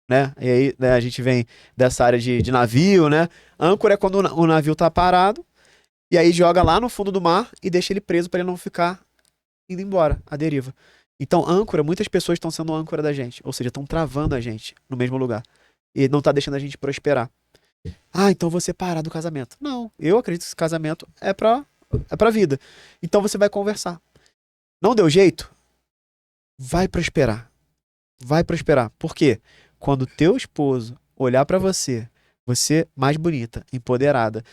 Né? E aí, né, a gente vem dessa área de navio, né? Âncora é quando o navio tá parado, e aí joga lá no fundo do mar e deixa ele preso para ele não ficar indo embora, à deriva. Então, âncora, muitas pessoas estão sendo âncora da gente, ou seja, estão travando a gente no mesmo lugar. E não tá deixando a gente prosperar. Então você parar do casamento. Não, eu acredito que esse casamento é pra vida. Então você vai conversar. Não deu jeito? Vai prosperar. Por quê? Quando teu esposo olhar pra você mais bonita, empoderada,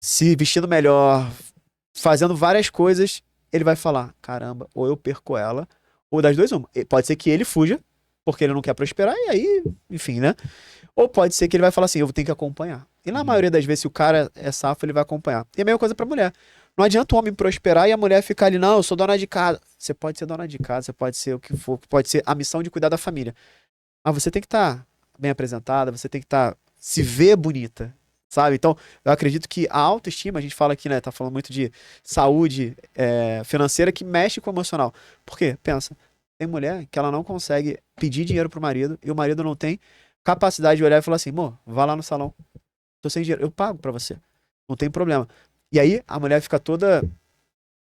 se vestindo melhor, fazendo várias coisas, ele vai falar, caramba, ou eu perco ela, ou das duas uma. Pode ser que ele fuja, porque ele não quer prosperar, e aí, enfim, né? Ou pode ser que ele vai falar assim, eu vou ter que acompanhar. E na maioria das vezes, se o cara é safo, ele vai acompanhar. E a mesma coisa pra mulher. Não adianta o homem prosperar e a mulher ficar ali, não, eu sou dona de casa. Você pode ser dona de casa, você pode ser o que for, pode ser a missão de cuidar da família. Mas você tem que estar bem apresentada, você tem que se ver bonita, sabe? Então, eu acredito que a autoestima, a gente fala aqui, né, tá falando muito de saúde financeira que mexe com o emocional. Por quê? Pensa, tem mulher que ela não consegue pedir dinheiro pro marido e o marido não tem capacidade de olhar e falar assim, amor, vá lá no salão, tô sem dinheiro, eu pago pra você, não tem problema. E aí a mulher fica toda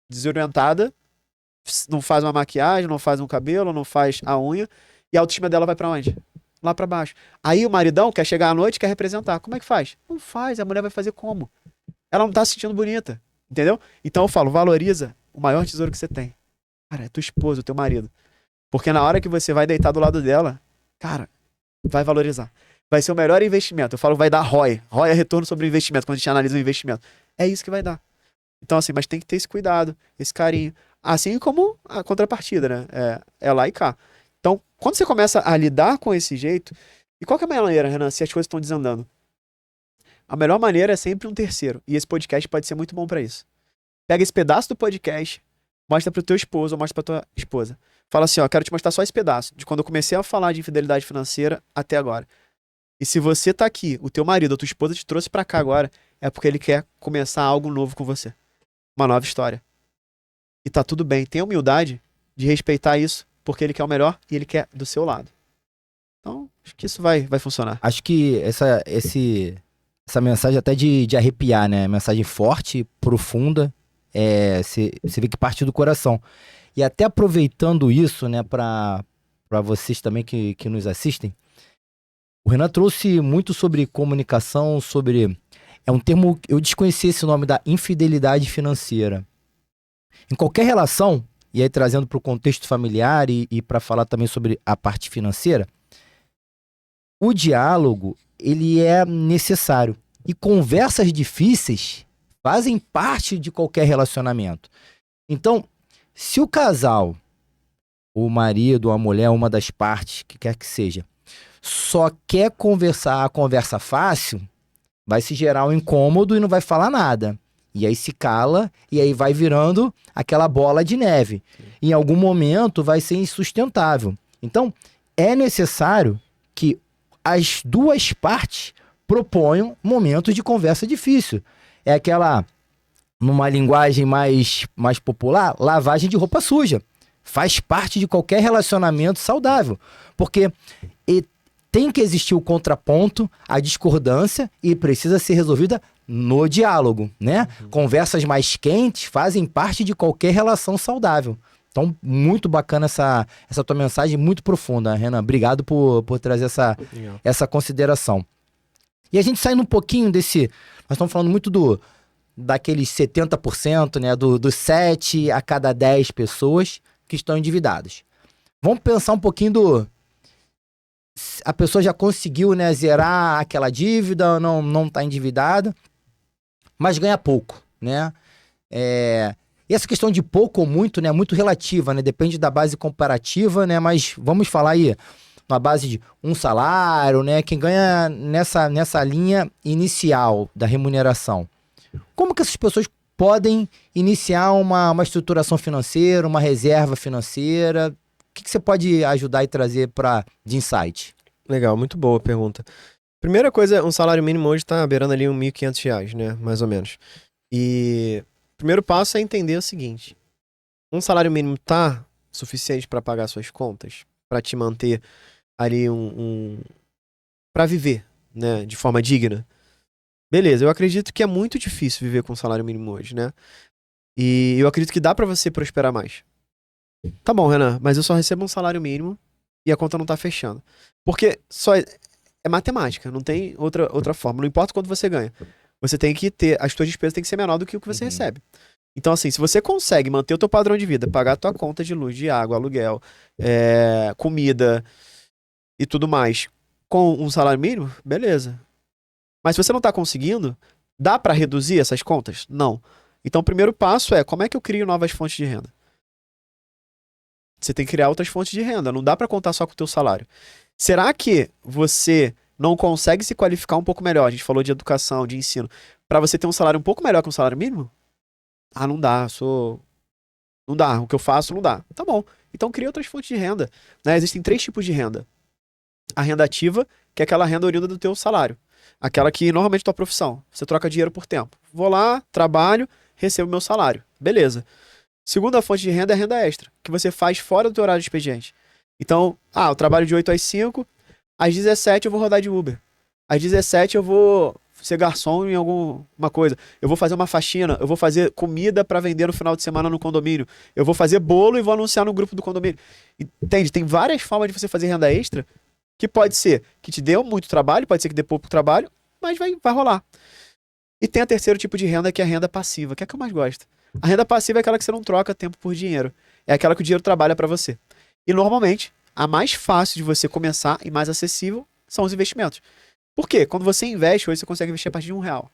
desorientada, não faz uma maquiagem, não faz um cabelo, não faz a unha, e a autoestima dela vai pra onde? Lá pra baixo. Aí o maridão quer chegar à noite e quer representar. Como é que faz? Não faz, a mulher vai fazer como? Ela não tá se sentindo bonita, entendeu? Então eu falo, valoriza o maior tesouro que você tem. Cara, é tua esposa, o teu marido. Porque na hora que você vai deitar do lado dela, cara, vai valorizar. Vai ser o melhor investimento. Eu falo, vai dar ROI. ROI é retorno sobre investimento, quando a gente analisa o investimento. É isso que vai dar. Então, assim, mas tem que ter esse cuidado, esse carinho. Assim como a contrapartida, né? É lá e cá. Então, quando você começa a lidar com esse jeito, e qual que é a maneira, Renan, se as coisas estão desandando? A melhor maneira é sempre um terceiro. E esse podcast pode ser muito bom pra isso. Pega esse pedaço do podcast, mostra pro teu esposo ou mostra pra tua esposa. Fala assim, ó, quero te mostrar só esse pedaço, de quando eu comecei a falar de infidelidade financeira até agora. E se você tá aqui, o teu marido ou tua esposa te trouxe pra cá agora, é porque ele quer começar algo novo com você. Uma nova história. E tá tudo bem. Tenha humildade de respeitar isso, porque ele quer o melhor e ele quer do seu lado. Então, acho que isso vai funcionar. Acho que essa mensagem até de arrepiar, né? Mensagem forte, profunda, você vê que parte do coração. E até aproveitando isso, né, para vocês também que nos assistem, o Renan trouxe muito sobre comunicação, é um termo, eu desconheci esse nome da infidelidade financeira. Em qualquer relação, e aí trazendo para o contexto familiar e para falar também sobre a parte financeira, o diálogo, ele é necessário. E conversas difíceis fazem parte de qualquer relacionamento. Então, se o casal, o marido, a mulher, uma das partes, que quer que seja, só quer conversar a conversa fácil, vai se gerar um incômodo e não vai falar nada. E aí se cala e aí vai virando aquela bola de neve. Em algum momento vai ser insustentável. Então, é necessário que as duas partes proponham momentos de conversa difícil. É aquela numa linguagem mais popular, lavagem de roupa suja. Faz parte de qualquer relacionamento saudável. Porque tem que existir o contraponto, a discordância, e precisa ser resolvida no diálogo, né? Conversas mais quentes fazem parte de qualquer relação saudável. Então, muito bacana essa tua mensagem, muito profunda, Renan. Obrigado por trazer essa consideração. E a gente saindo um pouquinho desse... Nós estamos falando muito daqueles 70%, né? Dos 7 a cada 10 pessoas que estão endividadas. Vamos pensar um pouquinho a pessoa já conseguiu, né, zerar aquela dívida, não está endividada, mas ganha pouco, né? E essa questão de pouco ou muito, né, muito relativa, né? Depende da base comparativa, né? Mas vamos falar aí na base de um salário, né? Quem ganha nessa linha inicial da remuneração. Como que essas pessoas podem iniciar uma estruturação financeira, uma reserva financeira? O que você pode ajudar e trazer de insight? Legal, muito boa a pergunta. Primeira coisa, um salário mínimo hoje está beirando ali R$ 1.500, né? Mais ou menos. E o primeiro passo é entender o seguinte: um salário mínimo tá suficiente para pagar suas contas? Para te manter ali para viver, né? De forma digna? Beleza, eu acredito que é muito difícil viver com um salário mínimo hoje, né? E eu acredito que dá para você prosperar mais. Tá bom, Renan, mas eu só recebo um salário mínimo e a conta não tá fechando. Porque é matemática, não tem outra forma. Não importa quanto você ganha. Você tem que ter, as suas despesas têm que ser menor do que o que você recebe. Então, assim, se você consegue manter o teu padrão de vida, pagar a tua conta de luz, de água, aluguel, comida e tudo mais, com um salário mínimo, beleza. Mas se você não tá conseguindo, dá pra reduzir essas contas? Não. Então, o primeiro passo é, como é que eu crio novas fontes de renda? Você tem que criar outras fontes de renda. Não dá para contar só com o teu salário. Será que você não consegue se qualificar um pouco melhor? A gente falou de educação, de ensino. Para você ter um salário um pouco melhor que um salário mínimo? Ah, não dá. Não dá. O que eu faço não dá. Tá bom. Então cria outras fontes de renda. Né? Existem 3 tipos de renda. A renda ativa, que é aquela renda oriunda do teu salário. Aquela que normalmente é tua profissão. Você troca dinheiro por tempo. Vou lá, trabalho, recebo meu salário. Beleza. Segunda fonte de renda é a renda extra, que você faz fora do teu horário de expediente. Então, eu trabalho de 8 às 5, às 17 eu vou rodar de Uber. Às 17 eu vou ser garçom em alguma coisa. Eu vou fazer uma faxina, eu vou fazer comida para vender no final de semana no condomínio. Eu vou fazer bolo e vou anunciar no grupo do condomínio. Entende? Tem várias formas de você fazer renda extra, que pode ser que te dê muito trabalho, pode ser que dê pouco trabalho, mas vai rolar. E tem a terceiro tipo de renda, que é a renda passiva, que é a que eu mais gosto. A renda passiva é aquela que você não troca tempo por dinheiro. É aquela que o dinheiro trabalha para você. E normalmente, a mais fácil de você começar e mais acessível são os investimentos. Por quê? Quando você investe, hoje você consegue investir a partir de R$1.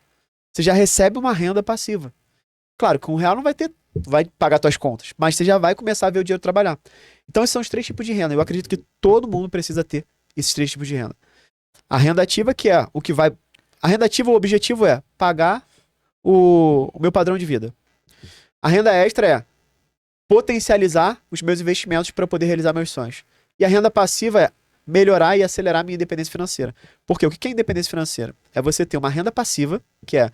Você já recebe uma renda passiva. Claro que R$1 não vai pagar suas contas, mas você já vai começar a ver o dinheiro trabalhar. Então esses são os 3 tipos de renda. Eu acredito que todo mundo precisa ter esses 3 tipos de renda. A renda ativa, que é o que vai... A renda ativa, o objetivo é pagar o meu padrão de vida. A renda extra é potencializar os meus investimentos para poder realizar meus sonhos. E a renda passiva é melhorar e acelerar a minha independência financeira. Porque o que é independência financeira? É você ter uma renda passiva, que é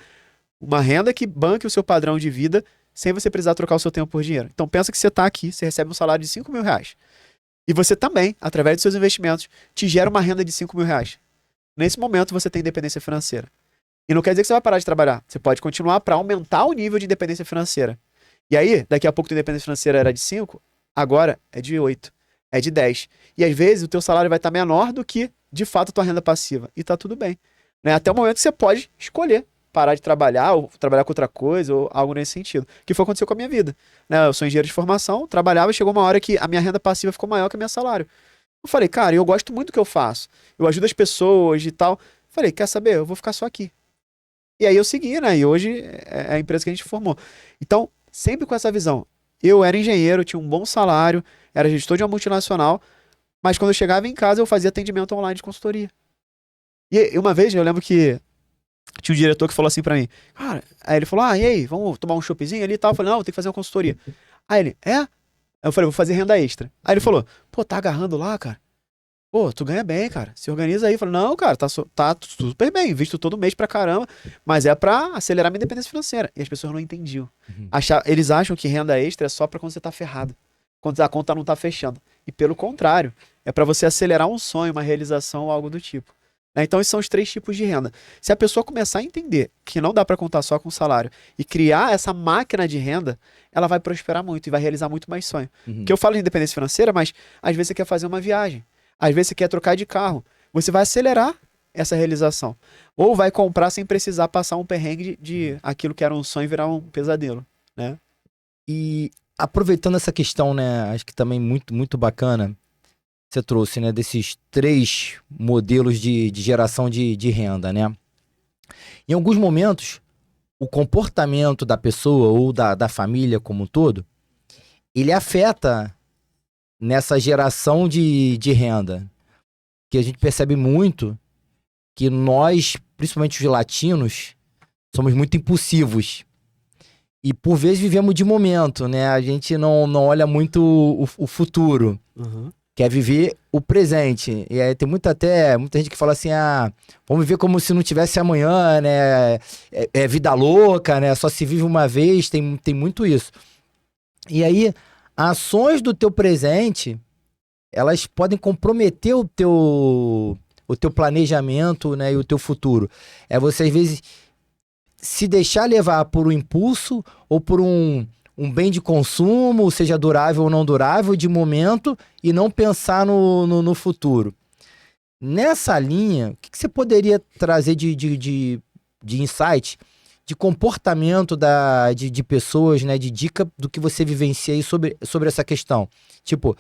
uma renda que banque o seu padrão de vida sem você precisar trocar o seu tempo por dinheiro. Então pensa que você está aqui, você recebe um salário de R$5.000. E você também, através dos seus investimentos, te gera uma renda de R$5.000. Nesse momento você tem independência financeira. E não quer dizer que você vai parar de trabalhar. Você pode continuar para aumentar o nível de independência financeira. E aí, daqui a pouco a tua independência financeira era de 5, agora é de 8, é de 10. E às vezes o teu salário vai estar menor do que, de fato, a tua renda passiva. E tá tudo bem. Né? Até o momento que você pode escolher parar de trabalhar ou trabalhar com outra coisa ou algo nesse sentido. Que foi o que aconteceu com a minha vida. Né? Eu sou engenheiro de formação, trabalhava e chegou uma hora que a minha renda passiva ficou maior que o meu salário. Eu falei, cara, eu gosto muito do que eu faço. Eu ajudo as pessoas e tal. Falei, quer saber? Eu vou ficar só aqui. E aí eu segui, né? E hoje é a empresa que a gente formou. Então, sempre com essa visão. Eu era engenheiro, tinha um bom salário, era gestor de uma multinacional, mas quando eu chegava em casa eu fazia atendimento online de consultoria. E uma vez eu lembro que tinha um diretor que falou assim pra mim, cara, aí ele falou, e aí, vamos tomar um choppzinho ali e tal? Eu falei, não, tem que fazer uma consultoria. Aí ele, é? Aí eu falei, vou fazer renda extra. Aí ele falou, pô, tá agarrando lá, cara? Pô, tu ganha bem, cara. Se organiza aí. Fala, não, cara, tá super bem. Visto todo mês pra caramba. Mas é pra acelerar minha independência financeira. E as pessoas não entendiam. Uhum. Eles acham que renda extra é só pra quando você tá ferrado. Quando a conta não tá fechando. E pelo contrário, é pra você acelerar um sonho, uma realização ou algo do tipo. Né? Então, esses são os 3 tipos de renda. Se a pessoa começar a entender que não dá pra contar só com salário e criar essa máquina de renda, ela vai prosperar muito e vai realizar muito mais sonho. Uhum. Porque eu falo de independência financeira, mas às vezes você quer fazer uma viagem. Às vezes você quer trocar de carro. Você vai acelerar essa realização. Ou vai comprar sem precisar passar um perrengue de aquilo que era um sonho virar um pesadelo, né? E aproveitando essa questão, né, acho que também muito bacana, você trouxe, né, desses 3 modelos de geração de renda, né? Em alguns momentos, o comportamento da pessoa ou da família como um todo, ele afeta nessa geração de renda. Que a gente percebe muito que nós, principalmente os latinos, somos muito impulsivos. E por vezes vivemos de momento, né? A gente não olha muito o futuro. Quer viver o presente. E aí tem muita gente que fala assim, vamos viver como se não tivesse amanhã, né? É vida louca, né? Só se vive uma vez, tem muito isso. E aí, ações do teu presente, elas podem comprometer o teu planejamento, né? E o teu futuro. É você, às vezes, se deixar levar por um impulso ou por um bem de consumo, seja durável ou não durável, de momento, e não pensar no futuro. Nessa linha, o que você poderia trazer de insight, de comportamento de pessoas, né, de dica do que você vivencia aí sobre essa questão? Tipo,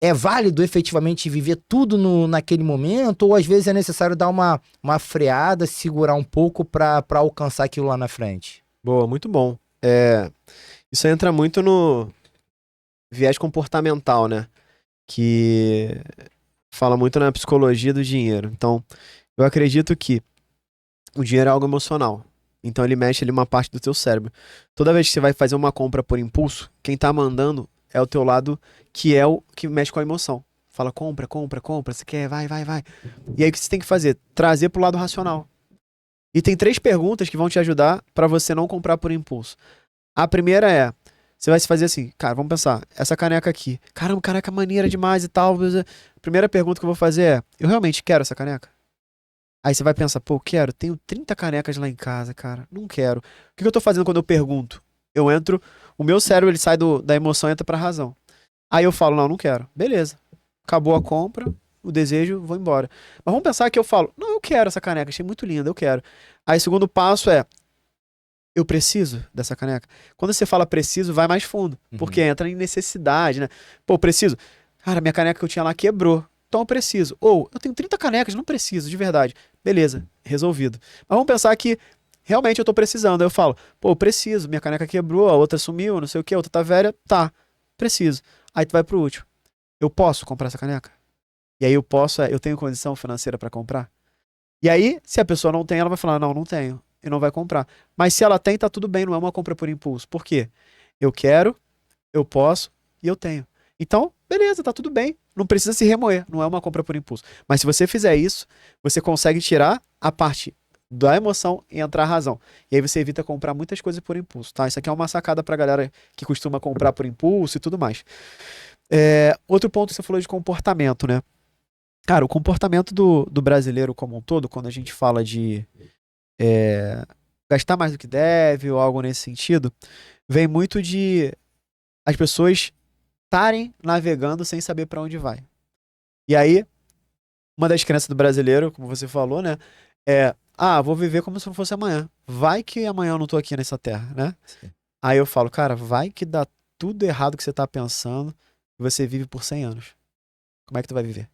é válido efetivamente viver tudo naquele momento, ou às vezes é necessário dar uma freada, segurar um pouco para alcançar aquilo lá na frente? Boa, muito bom. Isso entra muito no viés comportamental, né? Que fala muito na psicologia do dinheiro. Então, eu acredito que o dinheiro é algo emocional. Então, ele mexe ali uma parte do teu cérebro. Toda vez que você vai fazer uma compra por impulso, quem tá mandando é o teu lado, que é o que mexe com a emoção. Fala, compra, você quer, vai. E aí o que você tem que fazer? Trazer pro lado racional. E tem 3 perguntas que vão te ajudar para você não comprar por impulso. A primeira é, você vai se fazer assim, cara, vamos pensar, essa caneca aqui, caramba, caneca maneira demais e tal. A primeira pergunta que eu vou fazer é, eu realmente quero essa caneca? Aí você vai pensar, pô, quero, tenho 30 canecas lá em casa, cara, não quero. O que eu tô fazendo quando eu pergunto? Eu entro, o meu cérebro, ele sai da emoção e entra pra razão. Aí eu falo, não quero. Beleza, acabou a compra, o desejo, vou embora. Mas vamos pensar que eu falo, não, eu quero essa caneca, achei muito linda, eu quero. Aí o segundo passo é, eu preciso dessa caneca. Quando você fala preciso, vai mais fundo. Porque entra em necessidade, né? Pô, preciso. Cara, minha caneca que eu tinha lá quebrou. Então eu preciso. Ou, eu tenho 30 canecas, não preciso, de verdade. Beleza, resolvido. Mas vamos pensar que realmente eu tô precisando. Aí eu falo, pô, eu preciso. Minha caneca quebrou, a outra sumiu, não sei o que, a outra tá velha. Tá, preciso. Aí tu vai pro último. Eu posso comprar essa caneca? E aí eu tenho condição financeira pra comprar? E aí, se a pessoa não tem, ela vai falar, não tenho. E não vai comprar. Mas se ela tem, tá tudo bem, não é uma compra por impulso. Por quê? Eu quero, eu posso e eu tenho. Então, beleza, tá tudo bem. Não precisa se remoer, não é uma compra por impulso. Mas se você fizer isso, você consegue tirar a parte da emoção e entrar a razão. E aí você evita comprar muitas coisas por impulso, tá? Isso aqui é uma sacada pra galera que costuma comprar por impulso e tudo mais. Outro ponto que você falou de comportamento, né? Cara, o comportamento do brasileiro como um todo, quando a gente fala de gastar mais do que deve ou algo nesse sentido, vem muito de as pessoas estarem navegando sem saber para onde vai. E aí, uma das crenças do brasileiro, como você falou, né, vou viver como se não fosse amanhã. Vai que amanhã eu não tô aqui nessa terra, né? Sim. Aí eu falo, cara, vai que dá tudo errado que você tá pensando e você vive por 100 anos. Como é que tu vai viver?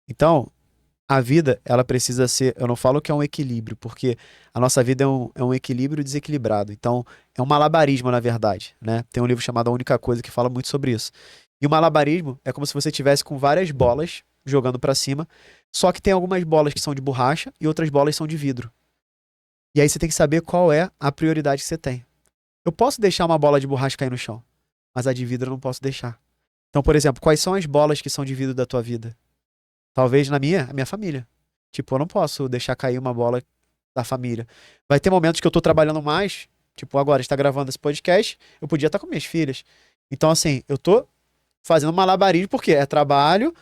Então, a vida, ela precisa ser, eu não falo que é um equilíbrio, porque a nossa vida é um equilíbrio desequilibrado. Então, é um malabarismo, na verdade, né? Tem um livro chamado A Única Coisa que fala muito sobre isso. E o malabarismo é como se você tivesse com várias bolas jogando pra cima, só que tem algumas bolas que são de borracha e outras bolas são de vidro. E aí você tem que saber qual é a prioridade que você tem. Eu posso deixar uma bola de borracha cair no chão, mas a de vidro eu não posso deixar. Então, por exemplo, quais são as bolas que são de vidro da tua vida? Talvez a minha família. Tipo, eu não posso deixar cair uma bola da família. Vai ter momentos que eu tô trabalhando mais, tipo, agora está gravando esse podcast, eu podia estar com minhas filhas. Então, assim, eu tô fazendo malabarismo porque é trabalho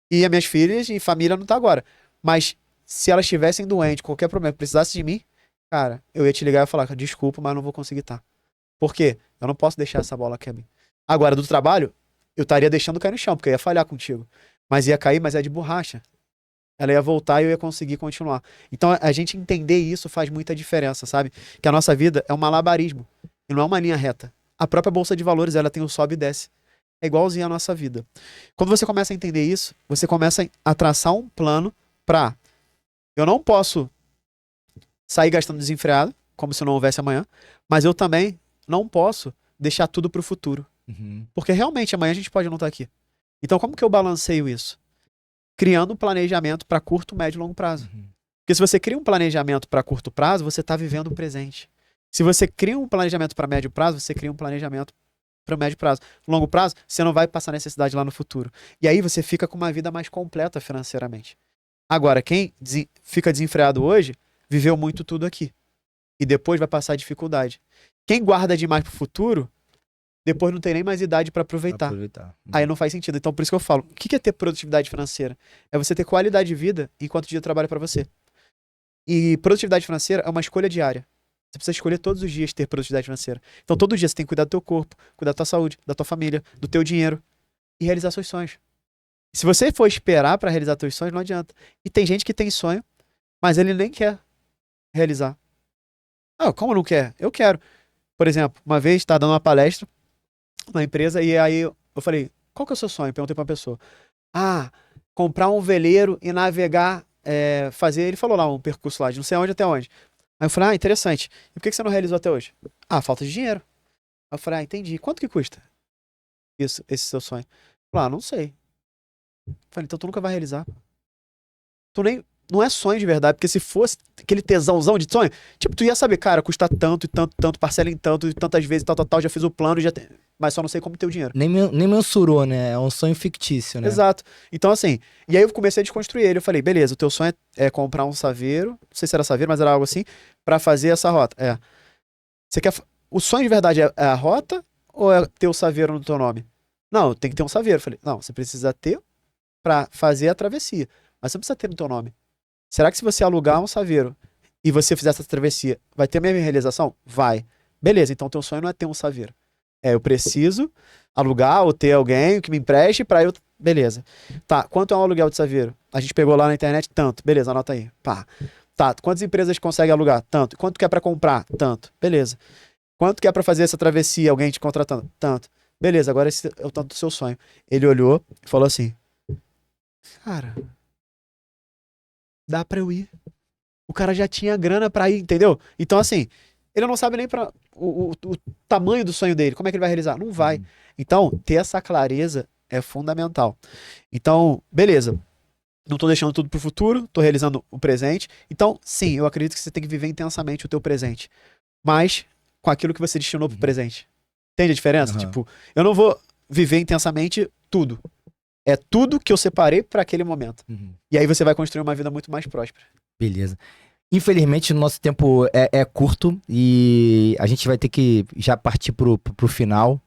e as minhas filhas e família não tá agora. Mas se elas estivessem doentes, qualquer problema, precisasse de mim, cara, eu ia te ligar e falar, desculpa, mas não vou conseguir estar. Por quê? Eu não posso deixar essa bola cair. Agora, do trabalho, eu estaria deixando cair no chão, porque eu ia falhar contigo. Mas ia cair, mas é de borracha. Ela ia voltar e eu ia conseguir continuar. Então, a gente entender isso faz muita diferença, sabe? Que a nossa vida é um malabarismo. E não é uma linha reta. A própria Bolsa de Valores, ela tem o sobe e desce. É igualzinho à nossa vida. Quando você começa a entender isso, você começa a traçar um plano pra... Eu não posso sair gastando desenfreado, como se não houvesse amanhã, mas eu também não posso deixar tudo pro futuro. Porque realmente amanhã a gente pode não estar aqui. Então como que eu balanceio isso? Criando um planejamento para curto, médio e longo prazo. Porque se você cria um planejamento para curto prazo, você está vivendo o presente. Se você cria um planejamento para médio prazo, você cria um planejamento para médio prazo. Longo prazo, você não vai passar necessidade lá no futuro. E aí você fica com uma vida mais completa financeiramente. Agora, quem fica desenfreado hoje, viveu muito tudo aqui. E depois vai passar dificuldade. Quem guarda demais pro futuro, depois não tem nem mais idade para aproveitar. Aí não faz sentido. Então, por isso que eu falo, o que é ter produtividade financeira? É você ter qualidade de vida enquanto o dia trabalha para você. E produtividade financeira é uma escolha diária. Você precisa escolher todos os dias ter produtividade financeira. Então, todo dia você tem que cuidar do teu corpo, cuidar da tua saúde, da tua família, do teu dinheiro e realizar seus sonhos. Se você for esperar para realizar seus sonhos, não adianta. E tem gente que tem sonho, mas ele nem quer realizar. Ah, como não quer? Eu quero. Por exemplo, uma vez estava dando uma palestra na empresa e aí eu falei, qual que é o seu sonho? Perguntei pra uma pessoa. Ah, comprar um veleiro e navegar, fazer, ele falou lá um percurso lá, de não sei onde até onde. Aí eu falei, ah, interessante. E por que você não realizou até hoje? Ah, falta de dinheiro. Aí eu falei, ah, entendi. Quanto que custa isso, esse seu sonho? Eu falei, ah, não sei. Eu falei, então tu nunca vai realizar. Tu nem... Não é sonho de verdade, porque se fosse aquele tesãozão de sonho, tipo, tu ia saber, cara, custa tanto e tanto, tanto, parcela em tanto, e tantas vezes, tal, já fiz o plano, já tem... mas só não sei como ter o dinheiro. Nem mensurou, né? É um sonho fictício, né? Exato. Então, assim, e aí eu comecei a desconstruir ele. Eu falei, beleza, o teu sonho é comprar um saveiro, não sei se era saveiro, mas era algo assim, pra fazer essa rota. Você quer. O sonho de verdade é a rota ou é ter o saveiro no teu nome? Não, tem que ter um saveiro. Eu falei, não, você precisa ter pra fazer a travessia, mas você precisa ter no teu nome. Será que se você alugar um saveiro e você fizer essa travessia, vai ter a mesma realização? Vai. Beleza, então teu sonho não é ter um saveiro. Eu preciso alugar ou ter alguém que me empreste pra eu... Beleza. Tá, quanto é um aluguel de saveiro? A gente pegou lá na internet, tanto. Beleza, anota aí. Pá. Tá, quantas empresas conseguem alugar? Tanto. Quanto que é pra comprar? Tanto. Beleza. Quanto que é pra fazer essa travessia, alguém te contratando? Tanto. Beleza, agora esse é o tanto do seu sonho. Ele olhou e falou assim, cara... dá pra eu ir. O cara já tinha grana pra ir, entendeu? Então, assim, ele não sabe nem pra o tamanho do sonho dele. Como é que ele vai realizar? Não vai. Então, ter essa clareza é fundamental. Então, beleza. Não tô deixando tudo pro futuro, tô realizando o presente. Então, sim, eu acredito que você tem que viver intensamente o teu presente. Mas com aquilo que você destinou pro presente. Entende a diferença? Tipo, eu não vou viver intensamente tudo. É tudo que eu separei para aquele momento. E aí você vai construir uma vida muito mais próspera. Beleza. Infelizmente, o nosso tempo é curto e a gente vai ter que já partir pro final.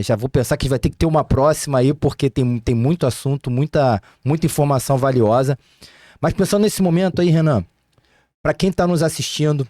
Já vou pensar que vai ter que ter uma próxima aí, porque tem muito assunto, muita informação valiosa. Mas pensando nesse momento aí, Renan, para quem tá nos assistindo,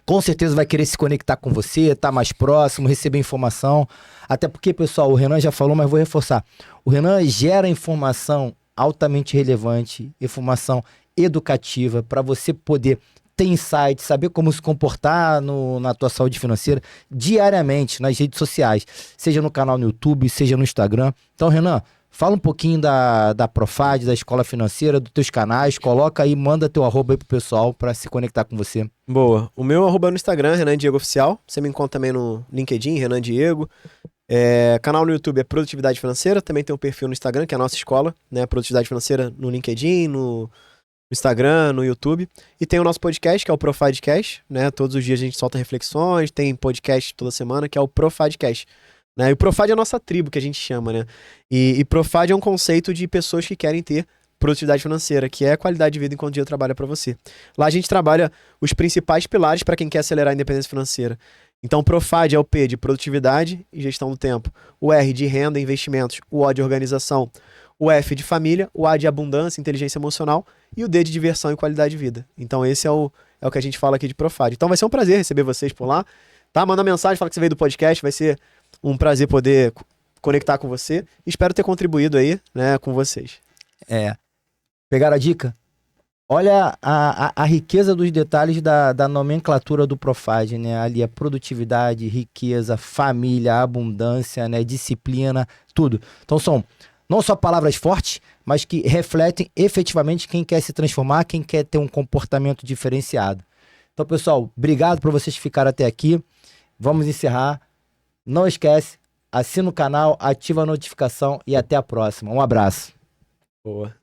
com certeza vai querer se conectar com você, tá mais próximo, receber informação. Até porque, pessoal, o Renan já falou, mas vou reforçar. O Renan gera informação altamente relevante, informação educativa, para você poder ter insight, saber como se comportar na tua saúde financeira diariamente nas redes sociais, seja no canal no YouTube, seja no Instagram. Então, Renan, fala um pouquinho da Profad, da Escola Financeira, dos teus canais, coloca aí, manda teu arroba aí pro pessoal para se conectar com você. Boa. O meu arroba é no Instagram, Renan Diego Oficial. Você me encontra também no LinkedIn, Renan Diego. Canal no YouTube é Produtividade Financeira. Também tem um perfil no Instagram, que é a nossa escola, né? Produtividade Financeira no LinkedIn, no Instagram, no YouTube. E tem o nosso podcast, que é o Profadcast, né? Todos os dias a gente solta reflexões, tem podcast toda semana, que é o Profadcast. Né? E o Profad é a nossa tribo, que a gente chama, né? E Profad é um conceito de pessoas que querem ter produtividade financeira, que é a qualidade de vida enquanto o dinheiro trabalha para você. Lá a gente trabalha os principais pilares para quem quer acelerar a independência financeira. Então, o ProFAD é o P de produtividade e gestão do tempo, o R de renda e investimentos, o O de organização, o F de família, o A de abundância, inteligência emocional e o D de diversão e qualidade de vida. Então, esse é o que a gente fala aqui de ProFAD. Então, vai ser um prazer receber vocês por lá. Tá? Manda mensagem, fala que você veio do podcast, vai ser um prazer poder conectar com você. Espero ter contribuído aí, né, com vocês. Pegaram a dica? Olha a riqueza dos detalhes da nomenclatura do ProFAD, né? Ali a produtividade, riqueza, família, abundância, né? Disciplina, tudo. Então são não só palavras fortes, mas que refletem efetivamente quem quer se transformar, quem quer ter um comportamento diferenciado. Então, pessoal, obrigado por vocês ficarem até aqui. Vamos encerrar. Não esquece, assina o canal, ativa a notificação e até a próxima. Um abraço. Boa.